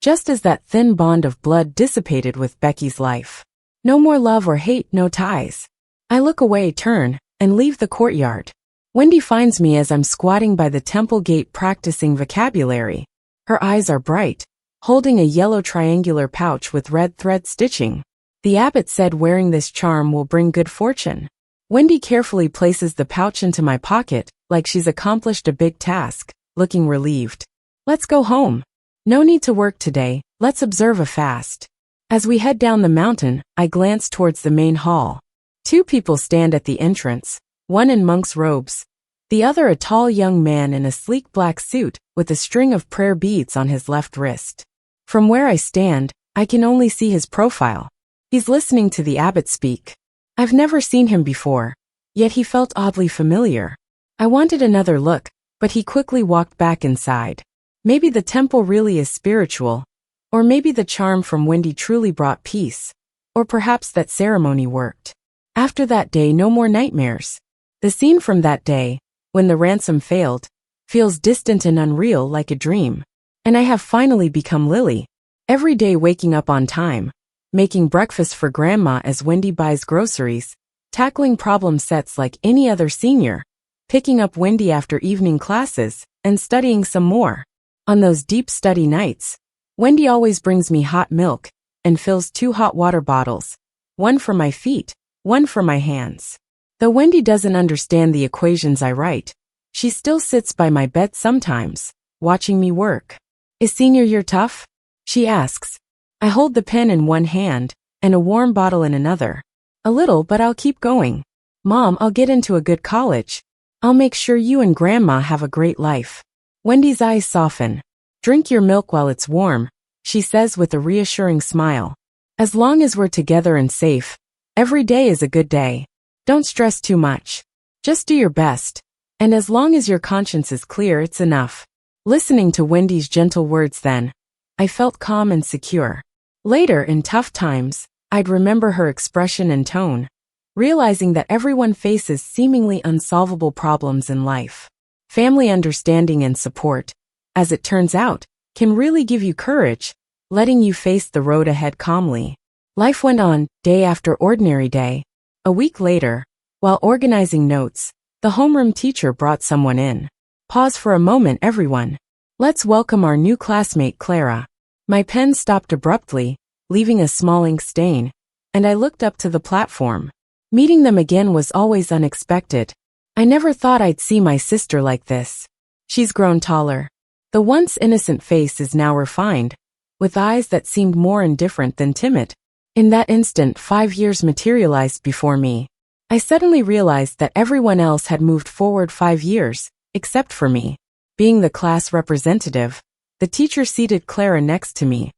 just as that thin bond of blood dissipated with Becky's life. No more love or hate, no ties. I look away, turn, and leave the courtyard. Wendy finds me as I'm squatting by the temple gate practicing vocabulary. Her eyes are bright, holding a yellow triangular pouch with red thread stitching. "The abbot said wearing this charm will bring good fortune." Wendy carefully places the pouch into my pocket, like she's accomplished a big task, looking relieved. Let's go home. No need to work today, let's observe a fast. As we head down the mountain, I glance towards the main hall. Two people stand at the entrance, one in monk's robes, the other a tall young man in a sleek black suit with a string of prayer beads on his left wrist. From where I stand, I can only see his profile. He's listening to the abbot speak. I've never seen him before, yet he felt oddly familiar. I wanted another look, but he quickly walked back inside. Maybe the temple really is spiritual, or maybe the charm from Wendy truly brought peace, or perhaps that ceremony worked. After that day, no more nightmares. The scene from that day, when the ransom failed, feels distant and unreal like a dream. And I have finally become Lily. Every day waking up on time, making breakfast for Grandma as Wendy buys groceries, tackling problem sets like any other senior, picking up Wendy after evening classes, and studying some more. On those deep study nights, Wendy always brings me hot milk and fills 2 hot water bottles, one for my feet, one for my hands. Though Wendy doesn't understand the equations I write, she still sits by my bed sometimes, watching me work. Is senior year tough? She asks. I hold the pen in one hand and a warm bottle in another. A little, but I'll keep going. Mom, I'll get into a good college. I'll make sure you and Grandma have a great life. Wendy's eyes soften. Drink your milk while it's warm, she says with a reassuring smile. As long as we're together and safe, every day is a good day. Don't stress too much. Just do your best. And as long as your conscience is clear, it's enough. Listening to Wendy's gentle words then, I felt calm and secure. Later, in tough times, I'd remember her expression and tone, realizing that everyone faces seemingly unsolvable problems in life. Family understanding and support, as it turns out, can really give you courage, letting you face the road ahead calmly. Life went on, day after ordinary day. A week later, while organizing notes, the homeroom teacher brought someone in. Pause for a moment, everyone. Let's welcome our new classmate, Clara. My pen stopped abruptly, leaving a small ink stain, and I looked up to the platform. Meeting them again was always unexpected. I never thought I'd see my sister like this. She's grown taller. The once innocent face is now refined, with eyes that seemed more indifferent than timid. In that instant, 5 years materialized before me. I suddenly realized that everyone else had moved forward 5 years, except for me. Being the class representative, the teacher seated Clara next to me,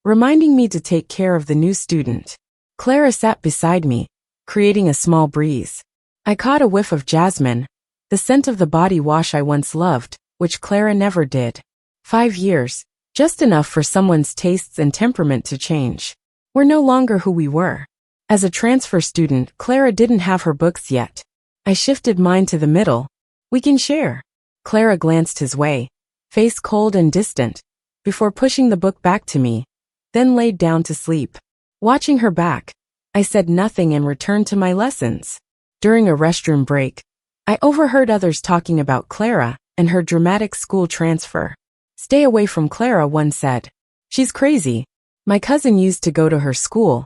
reminding me to take care of the new student. Clara sat beside me, creating a small breeze. I caught a whiff of jasmine, the scent of the body wash I once loved, which Clara never did. 5 years, just enough for someone's tastes and temperament to change. We're no longer who we were. As a transfer student, Clara didn't have her books yet. I shifted mine to the middle. We can share. Clara glanced his way, face cold and distant, before pushing the book back to me, then laid down to sleep. Watching her back, I said nothing and returned to my lessons. During a restroom break, I overheard others talking about Clara and her dramatic school transfer. Stay away from Clara, one said. She's crazy. My cousin used to go to her school.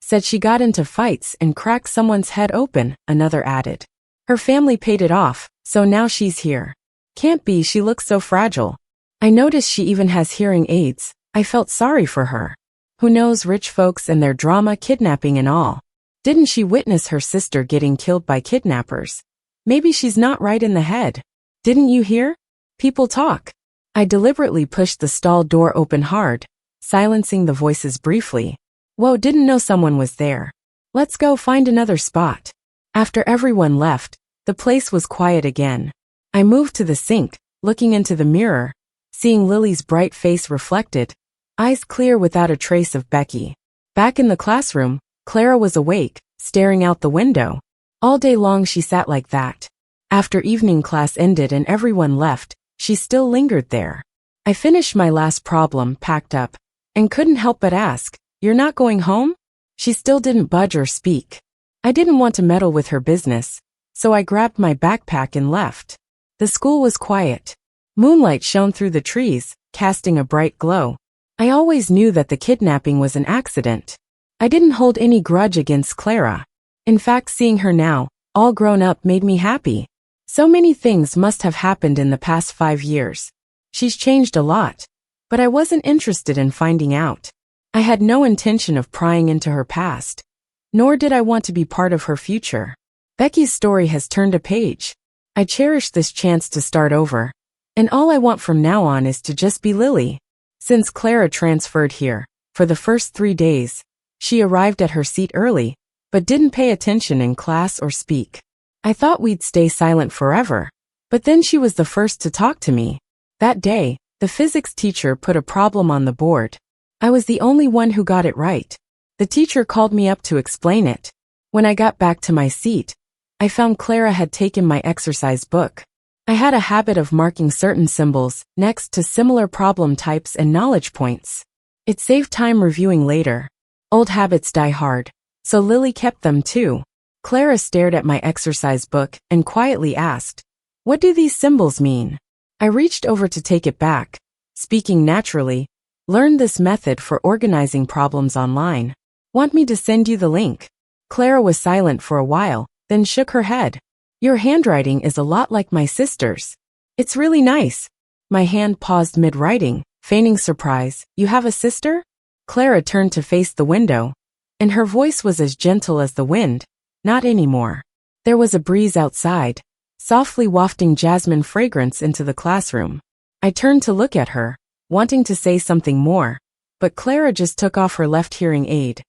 Said she got into fights and cracked someone's head open, another added. Her family paid it off, so now she's here. Can't be, she looks so fragile. I noticed she even has hearing aids. I felt sorry for her. Who knows, rich folks and their drama, kidnapping and all. Didn't she witness her sister getting killed by kidnappers? Maybe she's not right in the head. Didn't you hear? People talk. I deliberately pushed the stall door open hard, silencing the voices briefly. Whoa, didn't know someone was there. Let's go find another spot. After everyone left, the place was quiet again. I moved to the sink, looking into the mirror, seeing Lily's bright face reflected, eyes clear without a trace of Becky. Back in the classroom, Clara was awake, staring out the window. All day long she sat like that. After evening class ended and everyone left, she still lingered there. I finished my last problem, packed up, and couldn't help but ask, "You're not going home?" She still didn't budge or speak. I didn't want to meddle with her business, so I grabbed my backpack and left. The school was quiet. Moonlight shone through the trees, casting a bright glow. I always knew that the kidnapping was an accident. I didn't hold any grudge against Clara. In fact, seeing her now, all grown up made me happy. So many things must have happened in the past 5 years. She's changed a lot, but I wasn't interested in finding out. I had no intention of prying into her past, nor did I want to be part of her future. Becky's story has turned a page. I cherish this chance to start over, and all I want from now on is to just be Lily. Since Clara transferred here, for the first 3 days, she arrived at her seat early, but didn't pay attention in class or speak. I thought we'd stay silent forever, but then she was the first to talk to me. That day, the physics teacher put a problem on the board. I was the only one who got it right. The teacher called me up to explain it. When I got back to my seat, I found Clara had taken my exercise book. I had a habit of marking certain symbols next to similar problem types and knowledge points. It saved time reviewing later. Old habits die hard, so Lily kept them too. Clara stared at my exercise book and quietly asked, "What do these symbols mean?" I reached over to take it back. Speaking naturally, learned this method for organizing problems online. Want me to send you the link? Clara was silent for a while, then shook her head. Your handwriting is a lot like my sister's. It's really nice. My hand paused mid-writing, feigning surprise. You have a sister? Clara turned to face the window, and her voice was as gentle as the wind. Not anymore. There was a breeze outside, softly wafting jasmine fragrance into the classroom. I turned to look at her, wanting to say something more, but Clara just took off her left hearing aid,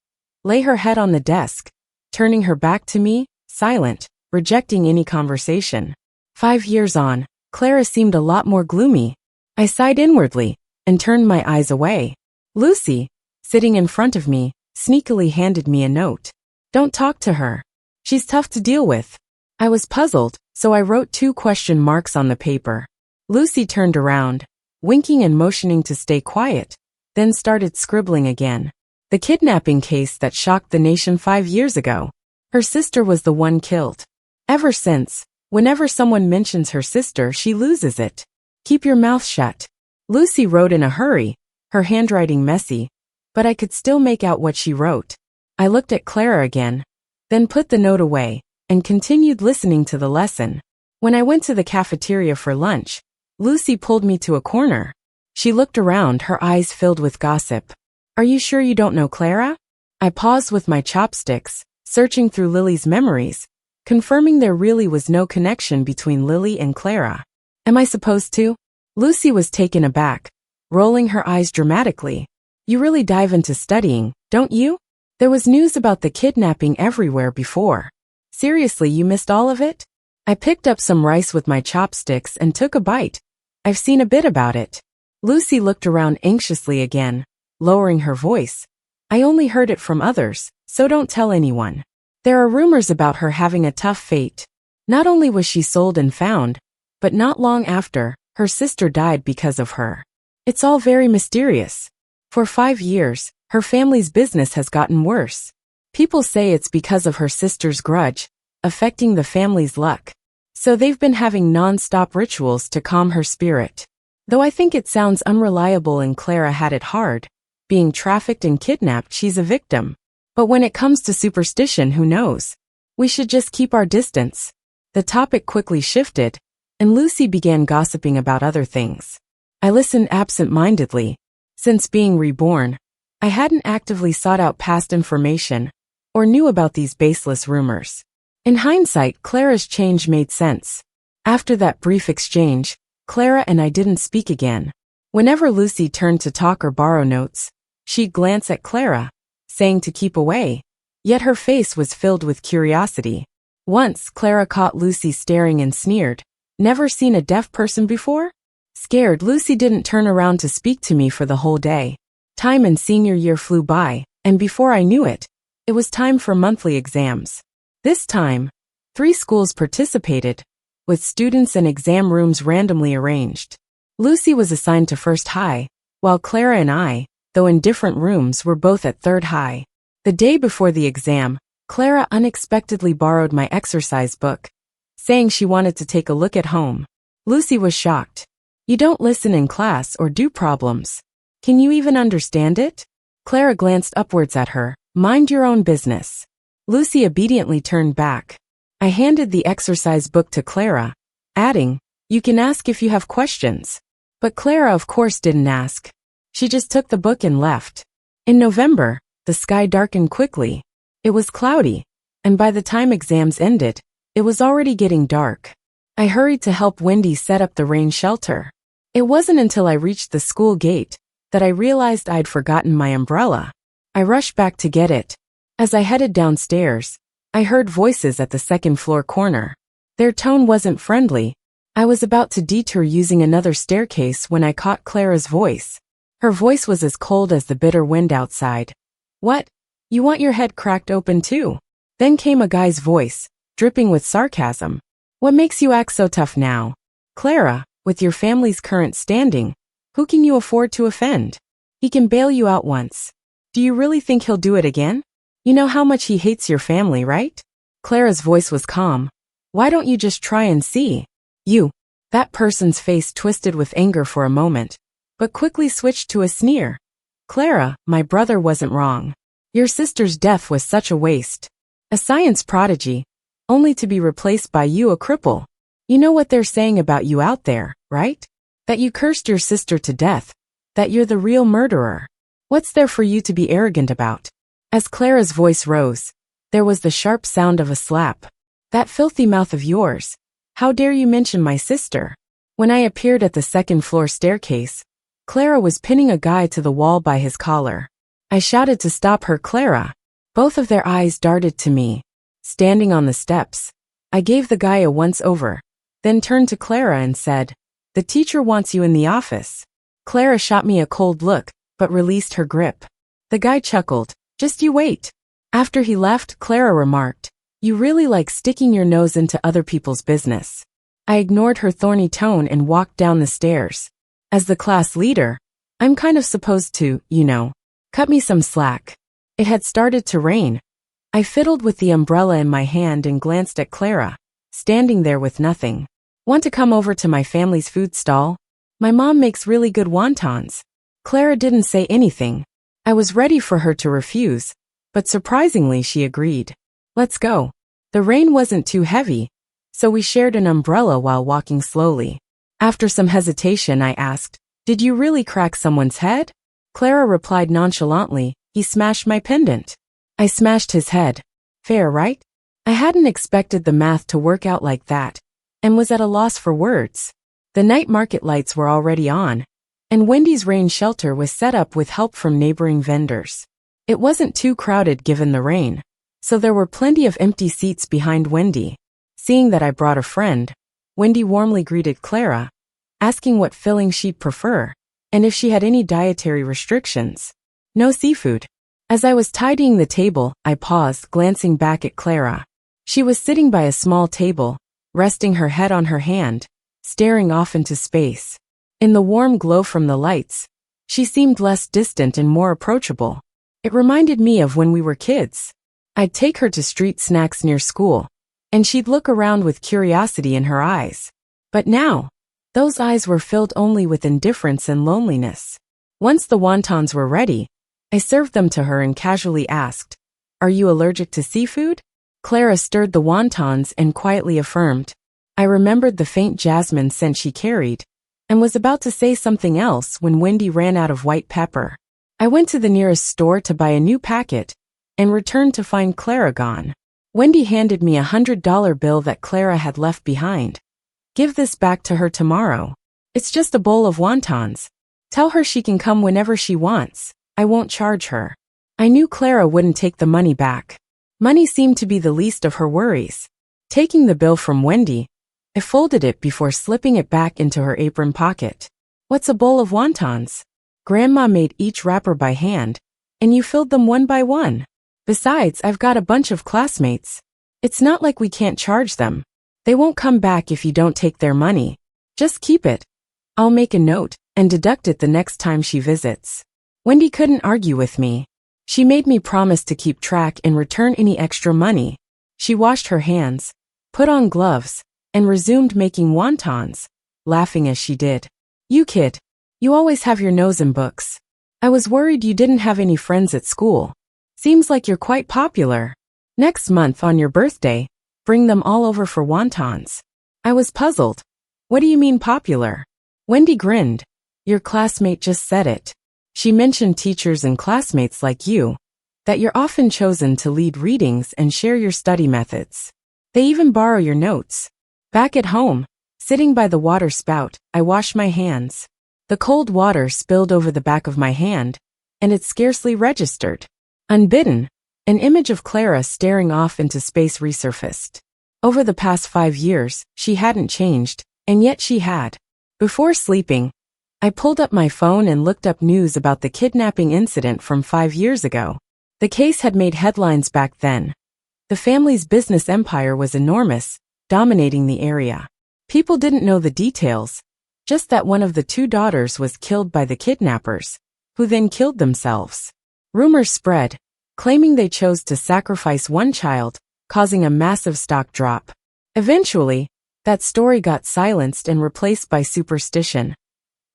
lay her head on the desk, turning her back to me, silent, rejecting any conversation. 5 years on, Clara seemed a lot more gloomy. I sighed inwardly and turned my eyes away. Lucy, sitting in front of me, sneakily handed me a note. Don't talk to her. She's tough to deal with. I was puzzled, so I wrote 2 question marks on the paper. Lucy turned around, winking and motioning to stay quiet, then started scribbling again. The kidnapping case that shocked the nation 5 years ago. Her sister was the one killed. Ever since, whenever someone mentions her sister, she loses it. Keep your mouth shut. Lucy wrote in a hurry, her handwriting messy, but I could still make out what she wrote. I looked at Clara again, then put the note away, and continued listening to the lesson. When I went to the cafeteria for lunch, Lucy pulled me to a corner. She looked around, her eyes filled with gossip. Are you sure you don't know Clara? I paused with my chopsticks, searching through Lily's memories, confirming there really was no connection between Lily and Clara. Am I supposed to? Lucy was taken aback, rolling her eyes dramatically. You really dive into studying, don't you? There was news about the kidnapping everywhere before. Seriously, you missed all of it? I picked up some rice with my chopsticks and took a bite. I've seen a bit about it. Lucy looked around anxiously again, lowering her voice. I only heard it from others, so don't tell anyone. There are rumors about her having a tough fate. Not only was she sold and found, but not long after, her sister died because of her. It's all very mysterious. For 5 years, her family's business has gotten worse. People say it's because of her sister's grudge, affecting the family's luck. So they've been having non-stop rituals to calm her spirit. Though I think it sounds unreliable and Clara had it hard. Being trafficked and kidnapped, she's a victim. But when it comes to superstition, who knows? We should just keep our distance. The topic quickly shifted, and Lucy began gossiping about other things. I listened absent-mindedly. Since being reborn, I hadn't actively sought out past information or knew about these baseless rumors. In hindsight, Clara's change made sense. After that brief exchange, Clara and I didn't speak again. Whenever Lucy turned to talk or borrow notes, she'd glance at Clara, saying to keep away, yet her face was filled with curiosity. Once, Clara caught Lucy staring and sneered, "Never seen a deaf person before?" Scared, Lucy didn't turn around to speak to me for the whole day. Time in senior year flew by, and before I knew it, it was time for monthly exams. This time, 3 schools participated, with students and exam rooms randomly arranged. Lucy was assigned to first high, while Clara and I, though in different rooms, were both at third high. The day before the exam, Clara unexpectedly borrowed my exercise book, saying she wanted to take a look at home. Lucy was shocked. You don't listen in class or do problems. Can you even understand it? Clara glanced upwards at her. Mind your own business. Lucy obediently turned back. I handed the exercise book to Clara, adding, "You can ask if you have questions." But Clara of course didn't ask. She just took the book and left. In November, the sky darkened quickly. It was cloudy, and by the time exams ended, it was already getting dark. I hurried to help Wendy set up the rain shelter. It wasn't until I reached the school gate that I realized I'd forgotten my umbrella. I rushed back to get it. As I headed downstairs, I heard voices at the second-floor corner. Their tone wasn't friendly. I was about to detour using another staircase when I caught Clara's voice. Her voice was as cold as the bitter wind outside. "What? You want your head cracked open too?" Then came a guy's voice, dripping with sarcasm. "What makes you act so tough now? Clara, with your family's current standing, who can you afford to offend? He can bail you out once. Do you really think he'll do it again? You know how much he hates your family, right?" Clara's voice was calm. "Why don't you just try and see?" "You." That person's face twisted with anger for a moment, but quickly switched to a sneer. "Clara, my brother wasn't wrong. Your sister's death was such a waste. A science prodigy, only to be replaced by you, a cripple. You know what they're saying about you out there, right? That you cursed your sister to death, that you're the real murderer. What's there for you to be arrogant about?" As Clara's voice rose, there was the sharp sound of a slap. "That filthy mouth of yours. How dare you mention my sister?" When I appeared at the second-floor staircase, Clara was pinning a guy to the wall by his collar. I shouted to stop her. "Clara!" Both of their eyes darted to me. Standing on the steps, I gave the guy a once-over, then turned to Clara and said, "The teacher wants you in the office." Clara shot me a cold look, but released her grip. The guy chuckled. "Just you wait." After he left, Clara remarked, "You really like sticking your nose into other people's business." I ignored her thorny tone and walked down the stairs. As the class leader, I'm kind of supposed to, cut me some slack. It had started to rain. I fiddled with the umbrella in my hand and glanced at Clara, standing there with nothing. "Want to come over to my family's food stall? My mom makes really good wontons." Clara didn't say anything. I was ready for her to refuse, but surprisingly she agreed. "Let's go." The rain wasn't too heavy, so we shared an umbrella while walking slowly. After some hesitation, I asked, "Did you really crack someone's head?" Clara replied nonchalantly, "He smashed my pendant." I smashed his head. Fair, right? I hadn't expected the math to work out like that, and was at a loss for words. The night market lights were already on, and Wendy's rain shelter was set up with help from neighboring vendors. It wasn't too crowded given the rain, so there were plenty of empty seats behind Wendy. Seeing that I brought a friend, Wendy warmly greeted Clara, asking what filling she'd prefer, and if she had any dietary restrictions. "No seafood." As I was tidying the table, I paused, glancing back at Clara. She was sitting by a small table, resting her head on her hand, staring off into space. In the warm glow from the lights, she seemed less distant and more approachable. It reminded me of when we were kids. I'd take her to street snacks near school, and she'd look around with curiosity in her eyes. But now, those eyes were filled only with indifference and loneliness. Once the wontons were ready, I served them to her and casually asked, "Are you allergic to seafood?" Clara stirred the wontons and quietly affirmed. I remembered the faint jasmine scent she carried, and was about to say something else when Wendy ran out of white pepper. I went to the nearest store to buy a new packet, and returned to find Clara gone. Wendy handed me $100 bill that Clara had left behind. "Give this back to her tomorrow. It's just a bowl of wontons. Tell her she can come whenever she wants. I won't charge her." I knew Clara wouldn't take the money back. Money seemed to be the least of her worries. Taking the bill from Wendy, I folded it before slipping it back into her apron pocket. "What's a bowl of wontons? Grandma made each wrapper by hand, and you filled them one by one. Besides, I've got a bunch of classmates. It's not like we can't charge them. They won't come back if you don't take their money. Just keep it. I'll make a note and deduct it the next time she visits." Wendy couldn't argue with me. She made me promise to keep track and return any extra money. She washed her hands, put on gloves, and resumed making wontons, laughing as she did. "You kid. You always have your nose in books. I was worried you didn't have any friends at school. Seems like you're quite popular. Next month on your birthday, Bring them all over for wontons. I was puzzled. What do you mean popular? Wendy grinned. Your classmate just said it. She mentioned teachers and classmates like you, that you're often chosen to lead readings and share your study methods. They even borrow your notes. Back at home, sitting by the water spout, I washed my hands. The cold water spilled over the back of my hand, and it scarcely registered. Unbidden, an image of Clara staring off into space resurfaced. Over the past 5 years, she hadn't changed, and yet she had. Before sleeping, I pulled up my phone and looked up news about the kidnapping incident from 5 years ago. The case had made headlines back then. The family's business empire was enormous, dominating the area. People didn't know the details, just that one of the 2 daughters was killed by the kidnappers, who then killed themselves. Rumors spread, claiming they chose to sacrifice one child, causing a massive stock drop. Eventually, that story got silenced and replaced by superstition.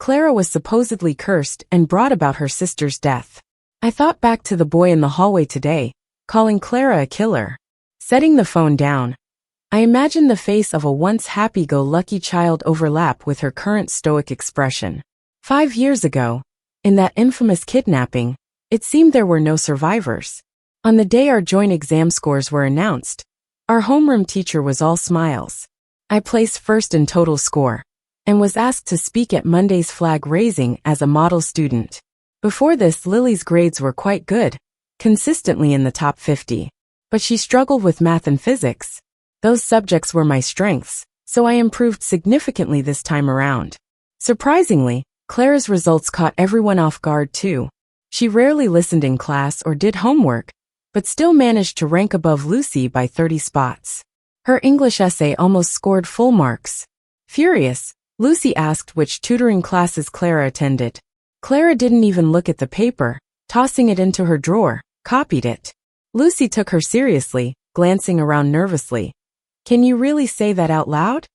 Clara was supposedly cursed and brought about her sister's death. I thought back to the boy in the hallway today, calling Clara a killer. Setting the phone down, I imagined the face of a once happy-go-lucky child overlap with her current stoic expression. 5 years ago, in that infamous kidnapping, it seemed there were no survivors. On the day our joint exam scores were announced, our homeroom teacher was all smiles. I placed first in total score, and was asked to speak at Monday's flag raising as a model student. Before this, Lily's grades were quite good, consistently in the top 50. But she struggled with math and physics. Those subjects were my strengths, so I improved significantly this time around. Surprisingly, Clara's results caught everyone off guard too. She rarely listened in class or did homework, but still managed to rank above Lucy by 30 spots. Her English essay almost scored full marks. Furious, Lucy asked which tutoring classes Clara attended. Clara didn't even look at the paper, tossing it into her drawer, copied it. Lucy took her seriously, glancing around nervously. Can you really say that out loud?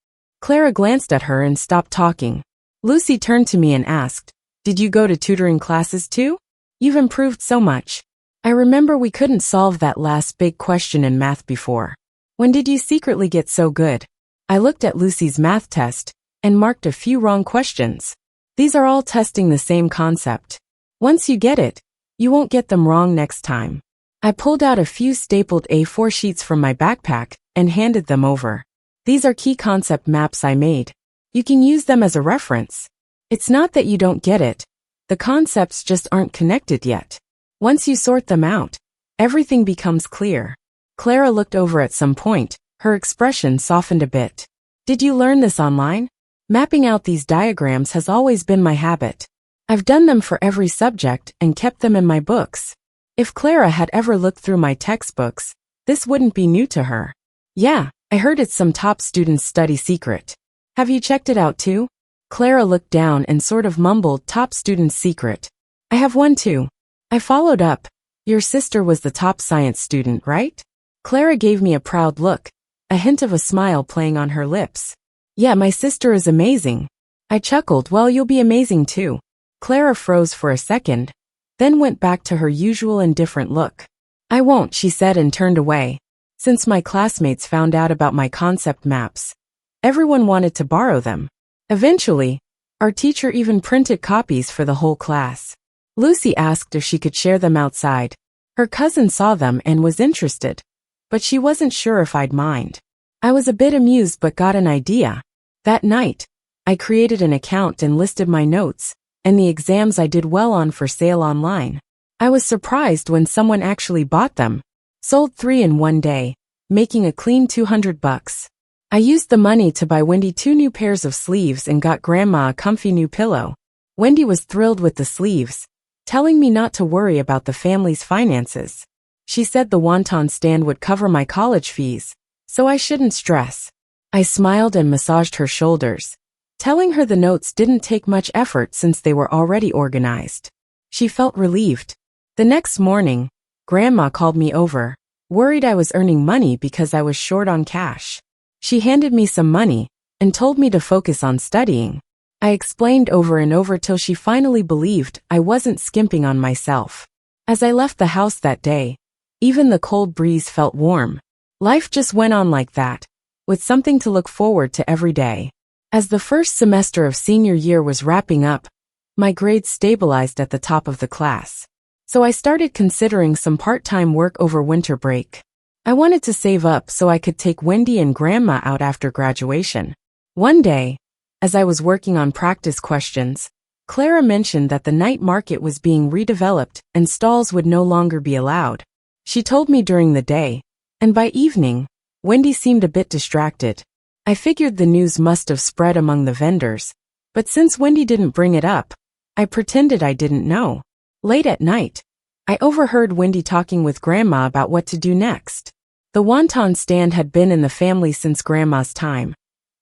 Clara glanced at her and stopped talking. Lucy turned to me and asked, Did you go to tutoring classes too? You've improved so much. I remember we couldn't solve that last big question in math before. When did you secretly get so good? I looked at Lucy's math test and marked a few wrong questions. These are all testing the same concept. Once you get it, you won't get them wrong next time. I pulled out a few stapled A4 sheets from my backpack and handed them over. These are key concept maps I made. You can use them as a reference. It's not that you don't get it. The concepts just aren't connected yet. Once you sort them out, everything becomes clear. Clara looked over at some point, her expression softened a bit. Did you learn this online? Mapping out these diagrams has always been my habit. I've done them for every subject and kept them in my books. If Clara had ever looked through my textbooks, this wouldn't be new to her. Yeah, I heard it's some top student's study secret. Have you checked it out too? Clara looked down and sort of mumbled top student's secret. I have one too. I followed up. Your sister was the top science student, right? Clara gave me a proud look, a hint of a smile playing on her lips. Yeah, my sister is amazing. I chuckled. Well, you'll be amazing too. Clara froze for a second, then went back to her usual indifferent look. I won't, she said and turned away. Since my classmates found out about my concept maps, everyone wanted to borrow them. Eventually, our teacher even printed copies for the whole class. Lucy asked if she could share them outside. Her cousin saw them and was interested, but she wasn't sure if I'd mind. I was a bit amused but got an idea. That night, I created an account and listed my notes and the exams I did well on for sale online. I was surprised when someone actually bought them. Sold 3 in one day, making a clean $200. I used the money to buy Wendy 2 new pairs of sleeves and got Grandma a comfy new pillow. Wendy was thrilled with the sleeves, telling me not to worry about the family's finances. She said the wonton stand would cover my college fees, so I shouldn't stress. I smiled and massaged her shoulders, telling her the notes didn't take much effort since they were already organized. She felt relieved. The next morning, Grandma called me over, worried I was earning money because I was short on cash. She handed me some money and told me to focus on studying. I explained over and over till she finally believed I wasn't skimping on myself. As I left the house that day, even the cold breeze felt warm. Life just went on like that, with something to look forward to every day. As the first semester of senior year was wrapping up, my grades stabilized at the top of the class. So I started considering some part-time work over winter break. I wanted to save up so I could take Wendy and Grandma out after graduation. One day, as I was working on practice questions, Clara mentioned that the night market was being redeveloped and stalls would no longer be allowed. She told me during the day, and by evening, Wendy seemed a bit distracted. I figured the news must have spread among the vendors, but since Wendy didn't bring it up, I pretended I didn't know. Late at night, I overheard Wendy talking with Grandma about what to do next. The wonton stand had been in the family since Grandma's time,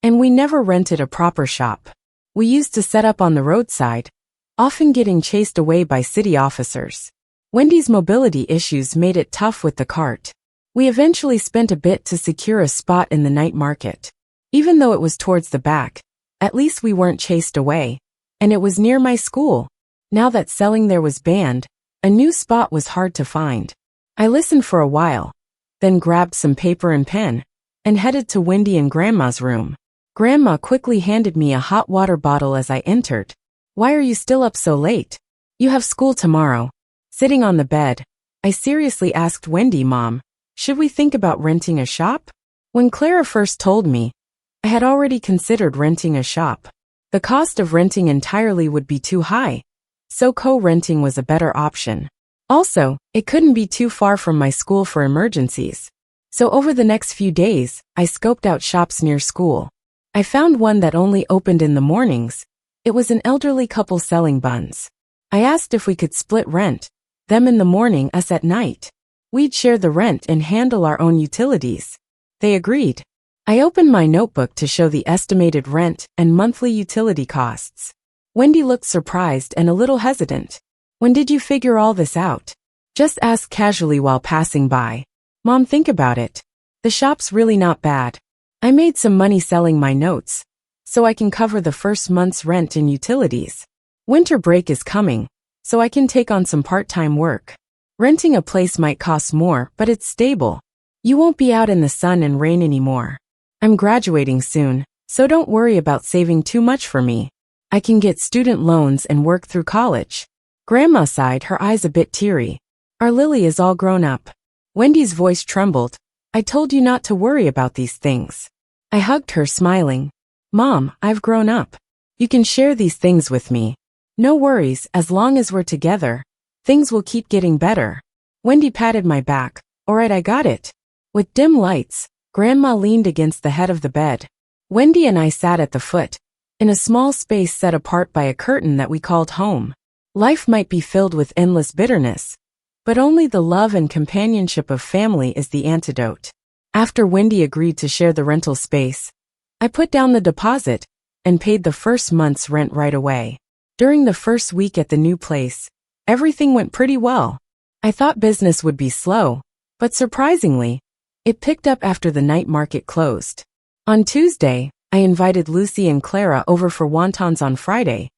and we never rented a proper shop. We used to set up on the roadside, often getting chased away by city officers. Wendy's mobility issues made it tough with the cart. We eventually spent a bit to secure a spot in the night market. Even though it was towards the back, at least we weren't chased away, and it was near my school. Now that selling there was banned, a new spot was hard to find. I listened for a while, then grabbed some paper and pen, and headed to Wendy and Grandma's room. Grandma quickly handed me a hot water bottle as I entered. "Why are you still up so late? You have school tomorrow." Sitting on the bed, I seriously asked Wendy, "Mom, should we think about renting a shop?" When Clara first told me, I had already considered renting a shop. The cost of renting entirely would be too high, so co-renting was a better option. Also, it couldn't be too far from my school for emergencies. So over the next few days, I scoped out shops near school. I found one that only opened in the mornings. It was an elderly couple selling buns. I asked if we could split rent, them in the morning, us at night. We'd share the rent and handle our own utilities. They agreed. I opened my notebook to show the estimated rent and monthly utility costs. Wendy looked surprised and a little hesitant. "When did you figure all this out?" Just asked casually while passing by. "Mom, think about it. The shop's really not bad. I made some money selling my notes, so I can cover the first month's rent and utilities. Winter break is coming, so I can take on some part-time work. Renting a place might cost more, but it's stable. You won't be out in the sun and rain anymore. I'm graduating soon, so don't worry about saving too much for me. I can get student loans and work through college." Grandma sighed, her eyes a bit teary. "Our Lily is all grown up." Wendy's voice trembled. "I told you not to worry about these things." I hugged her, smiling. "Mom, I've grown up. You can share these things with me. No worries, as long as we're together, things will keep getting better." Wendy patted my back. "All right, I got it." With dim lights, Grandma leaned against the head of the bed. Wendy and I sat at the foot, in a small space set apart by a curtain that we called home. Life might be filled with endless bitterness, but only the love and companionship of family is the antidote. After Wendy agreed to share the rental space, I put down the deposit and paid the first month's rent right away. During the first week at the new place, everything went pretty well. I thought business would be slow, but surprisingly, it picked up after the night market closed. On Tuesday, I invited Lucy and Clara over for wontons on Friday,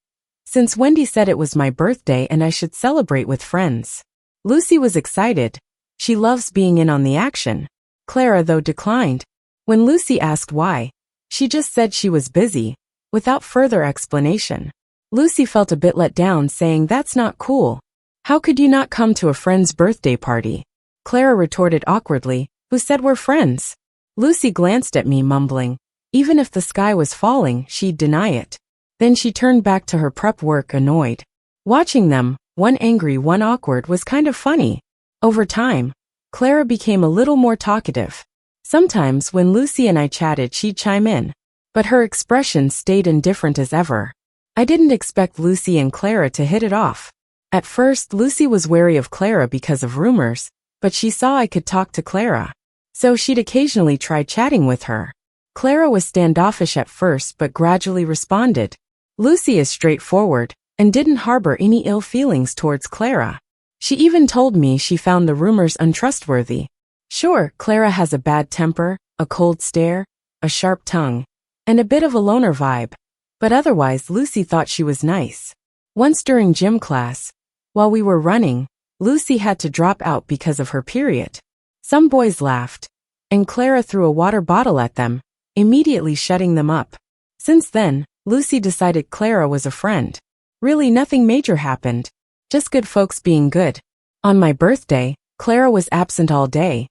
since Wendy said it was my birthday and I should celebrate with friends. Lucy was excited. She loves being in on the action. Clara, though, declined. When Lucy asked why, she just said she was busy, without further explanation. Lucy felt a bit let down, saying, "That's not cool. How could you not come to a friend's birthday party?" Clara retorted awkwardly, "Who said we're friends?" Lucy glanced at me, mumbling, even if the sky was falling, she'd deny it. Then she turned back to her prep work, annoyed. Watching them, one angry, one awkward, was kind of funny. Over time, Clara became a little more talkative. Sometimes when Lucy and I chatted, she'd chime in, but her expression stayed indifferent as ever. I didn't expect Lucy and Clara to hit it off. At first, Lucy was wary of Clara because of rumors, but she saw I could talk to Clara, so she'd occasionally try chatting with her. Clara was standoffish at first but gradually responded. Lucy is straightforward and didn't harbor any ill feelings towards Clara. She even told me she found the rumors untrustworthy. Sure, Clara has a bad temper, a cold stare, a sharp tongue, and a bit of a loner vibe, but otherwise Lucy thought she was nice. Once during gym class, while we were running, Lucy had to drop out because of her period. Some boys laughed, and Clara threw a water bottle at them, immediately shutting them up. Since then, Lucy decided Clara was a friend. Really, nothing major happened. Just good folks being good. On my birthday, Clara was absent all day,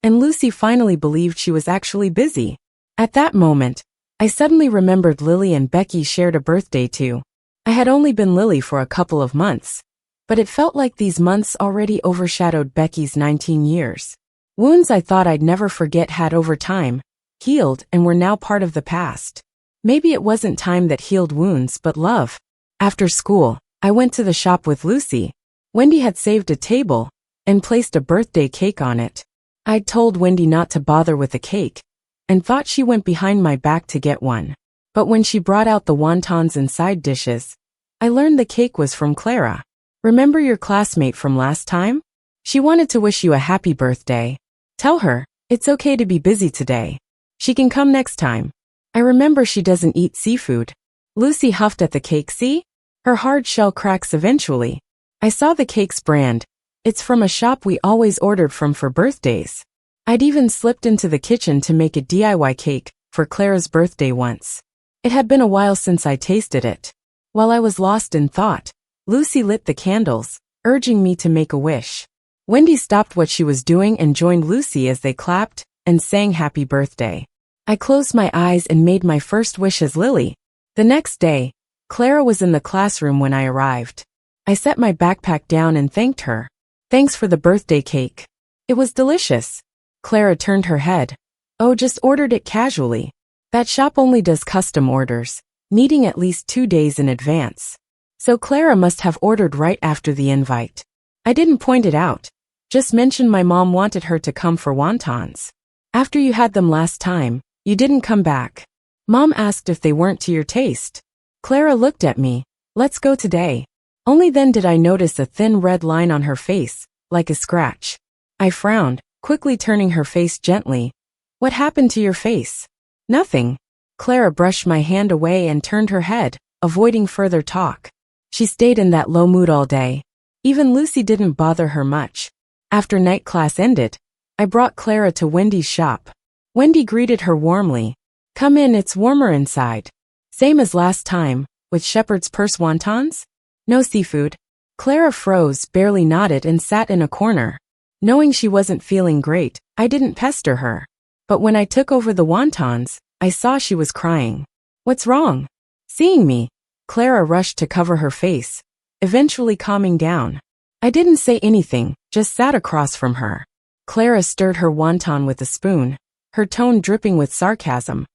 and Lucy finally believed she was actually busy. At that moment, I suddenly remembered Lily and Becky shared a birthday too. I had only been Lily for a couple of months, but it felt like these months already overshadowed Becky's 19 years. Wounds I thought I'd never forget had over time healed and were now part of the past. Maybe it wasn't time that healed wounds, but love. After school, I went to the shop with Lucy. Wendy had saved a table and placed a birthday cake on it. I'd told Wendy not to bother with the cake and thought she went behind my back to get one. But when she brought out the wontons and side dishes, I learned the cake was from Clara. Remember your classmate from last time? She wanted to wish you a happy birthday. Tell her, it's okay to be busy today. She can come next time. I remember she doesn't eat seafood. Lucy huffed at the cake. See? Her hard shell cracks eventually. I saw the cake's brand. It's from a shop we always ordered from for birthdays. I'd even slipped into the kitchen to make a DIY cake for Clara's birthday once. It had been a while since I tasted it. While I was lost in thought, Lucy lit the candles, urging me to make a wish. Wendy stopped what she was doing and joined Lucy as they clapped and sang happy birthday. I closed my eyes and made my first wish as Lily. The next day, Clara was in the classroom when I arrived. I set my backpack down and thanked her. Thanks for the birthday cake. It was delicious. Clara turned her head. Oh, just ordered it casually. That shop only does custom orders, needing at least 2 days in advance. So Clara must have ordered right after the invite. I didn't point it out. Just mentioned my mom wanted her to come for wontons. After you had them last time, you didn't come back. Mom asked if they weren't to your taste. Clara looked at me. Let's go today. Only then did I notice a thin red line on her face, like a scratch. I frowned, quickly turning her face gently. What happened to your face? Nothing. Clara brushed my hand away and turned her head, avoiding further talk. She stayed in that low mood all day. Even Lucy didn't bother her much. After night class ended, I brought Clara to Wendy's shop. Wendy greeted her warmly. Come in, it's warmer inside. Same as last time, with shepherd's purse wontons? No seafood. Clara froze, barely nodded and sat in a corner. Knowing she wasn't feeling great, I didn't pester her. But when I took over the wontons, I saw she was crying. What's wrong? Seeing me, Clara rushed to cover her face, eventually calming down. I didn't say anything, just sat across from her. Clara stirred her wonton with a spoon, her tone dripping with sarcasm.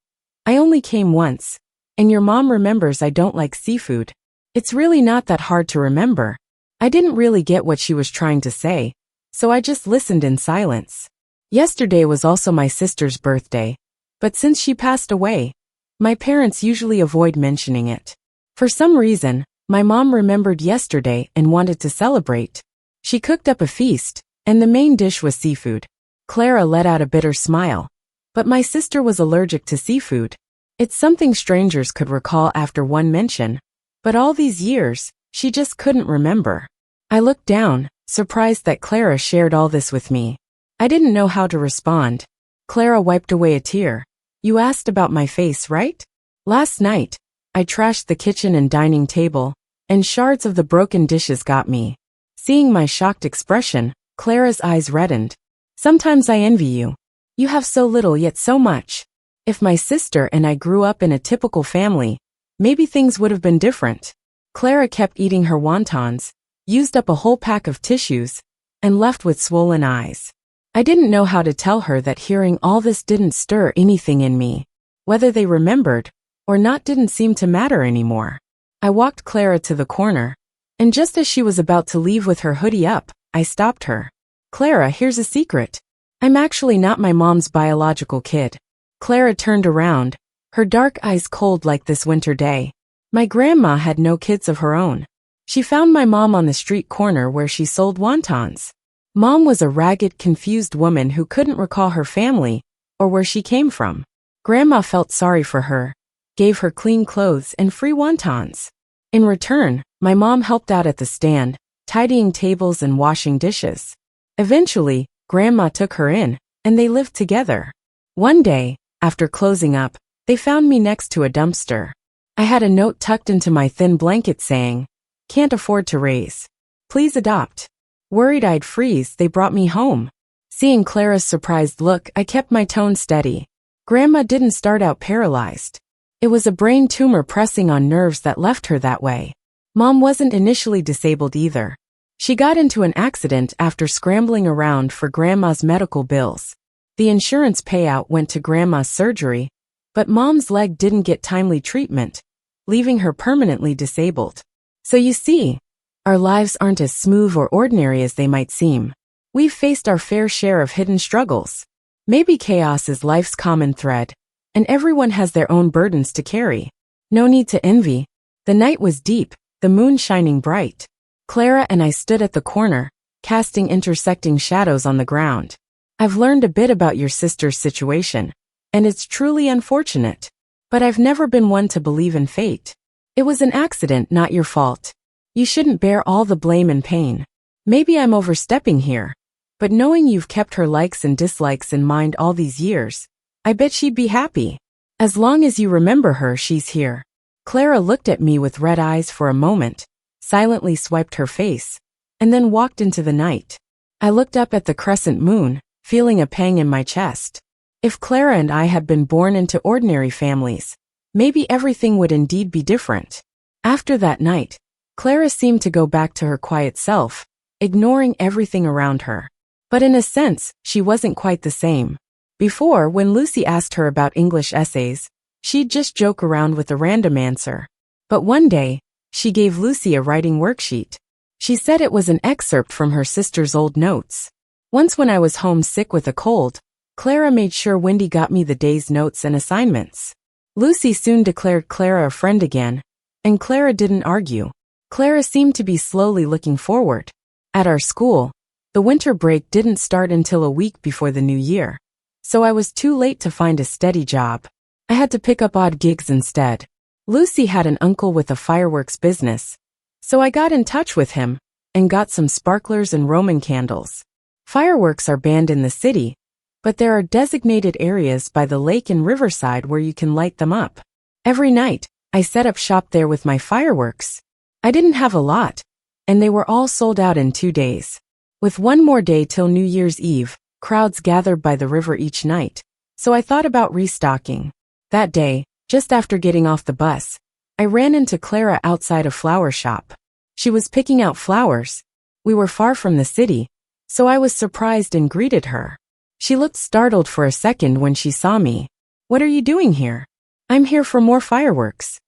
I only came once, and your mom remembers I don't like seafood. It's really not that hard to remember. I didn't really get what she was trying to say, so I just listened in silence. Yesterday was also my sister's birthday, but since she passed away, my parents usually avoid mentioning it. For some reason, my mom remembered yesterday and wanted to celebrate. She cooked up a feast, and the main dish was seafood. Clara let out a bitter smile. But my sister was allergic to seafood. It's something strangers could recall after one mention, but all these years, she just couldn't remember. I looked down, surprised that Clara shared all this with me. I didn't know how to respond. Clara wiped away a tear. You asked about my face, right? Last night, I trashed the kitchen and dining table, and shards of the broken dishes got me. Seeing my shocked expression, Clara's eyes reddened. Sometimes I envy you. You have so little yet so much. If my sister and I grew up in a typical family, maybe things would have been different. Clara kept eating her wontons, used up a whole pack of tissues, and left with swollen eyes. I didn't know how to tell her that hearing all this didn't stir anything in me. Whether they remembered or not didn't seem to matter anymore. I walked Clara to the corner, and just as she was about to leave with her hoodie up, I stopped her. Clara, here's a secret. I'm actually not my mom's biological kid. Clara turned around, her dark eyes cold like this winter day. My grandma had no kids of her own. She found my mom on the street corner where she sold wontons. Mom was a ragged, confused woman who couldn't recall her family or where she came from. Grandma felt sorry for her, gave her clean clothes and free wontons. In return, my mom helped out at the stand, tidying tables and washing dishes. Eventually, Grandma took her in, and they lived together. One day, after closing up, they found me next to a dumpster. I had a note tucked into my thin blanket saying, "Can't afford to raise. Please adopt." Worried I'd freeze, they brought me home. Seeing Clara's surprised look, I kept my tone steady. Grandma didn't start out paralyzed. It was a brain tumor pressing on nerves that left her that way. Mom wasn't initially disabled either. She got into an accident after scrambling around for Grandma's medical bills. The insurance payout went to Grandma's surgery, but Mom's leg didn't get timely treatment, leaving her permanently disabled. So you see, our lives aren't as smooth or ordinary as they might seem. We've faced our fair share of hidden struggles. Maybe chaos is life's common thread, and everyone has their own burdens to carry. No need to envy. The night was deep, the moon shining bright. Clara and I stood at the corner, casting intersecting shadows on the ground. I've learned a bit about your sister's situation, and it's truly unfortunate. But I've never been one to believe in fate. It was an accident, not your fault. You shouldn't bear all the blame and pain. Maybe I'm overstepping here, but knowing you've kept her likes and dislikes in mind all these years, I bet she'd be happy. As long as you remember her, she's here. Clara looked at me with red eyes for a moment, silently swiped her face, and then walked into the night. I looked up at the crescent moon, feeling a pang in my chest. If Clara and I had been born into ordinary families, maybe everything would indeed be different. After that night, Clara seemed to go back to her quiet self, ignoring everything around her. But in a sense, she wasn't quite the same. Before, when Lucy asked her about English essays, she'd just joke around with a random answer. But one day, she gave Lucy a writing worksheet. She said it was an excerpt from her sister's old notes. Once when I was home sick with a cold, Clara made sure Wendy got me the day's notes and assignments. Lucy soon declared Clara a friend again, and Clara didn't argue. Clara seemed to be slowly looking forward. At our school, the winter break didn't start until a week before the new year, so I was too late to find a steady job. I had to pick up odd gigs instead. Lucy had an uncle with a fireworks business, so I got in touch with him and got some sparklers and Roman candles. Fireworks are banned in the city, but there are designated areas by the lake and riverside where you can light them up. Every night, I set up shop there with my fireworks. I didn't have a lot, and they were all sold out in 2 days. With one more day till New Year's Eve, crowds gathered by the river each night, so I thought about restocking. That day, just after getting off the bus, I ran into Clara outside a flower shop. She was picking out flowers. We were far from the city, so I was surprised and greeted her. She looked startled for a second when she saw me. "What are you doing here?" "I'm here for more fireworks."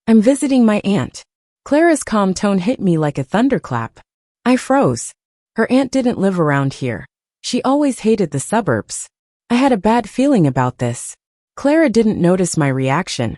"I'm visiting my aunt." Clara's calm tone hit me like a thunderclap. I froze. Her aunt didn't live around here. She always hated the suburbs. I had a bad feeling about this. Clara didn't notice my reaction,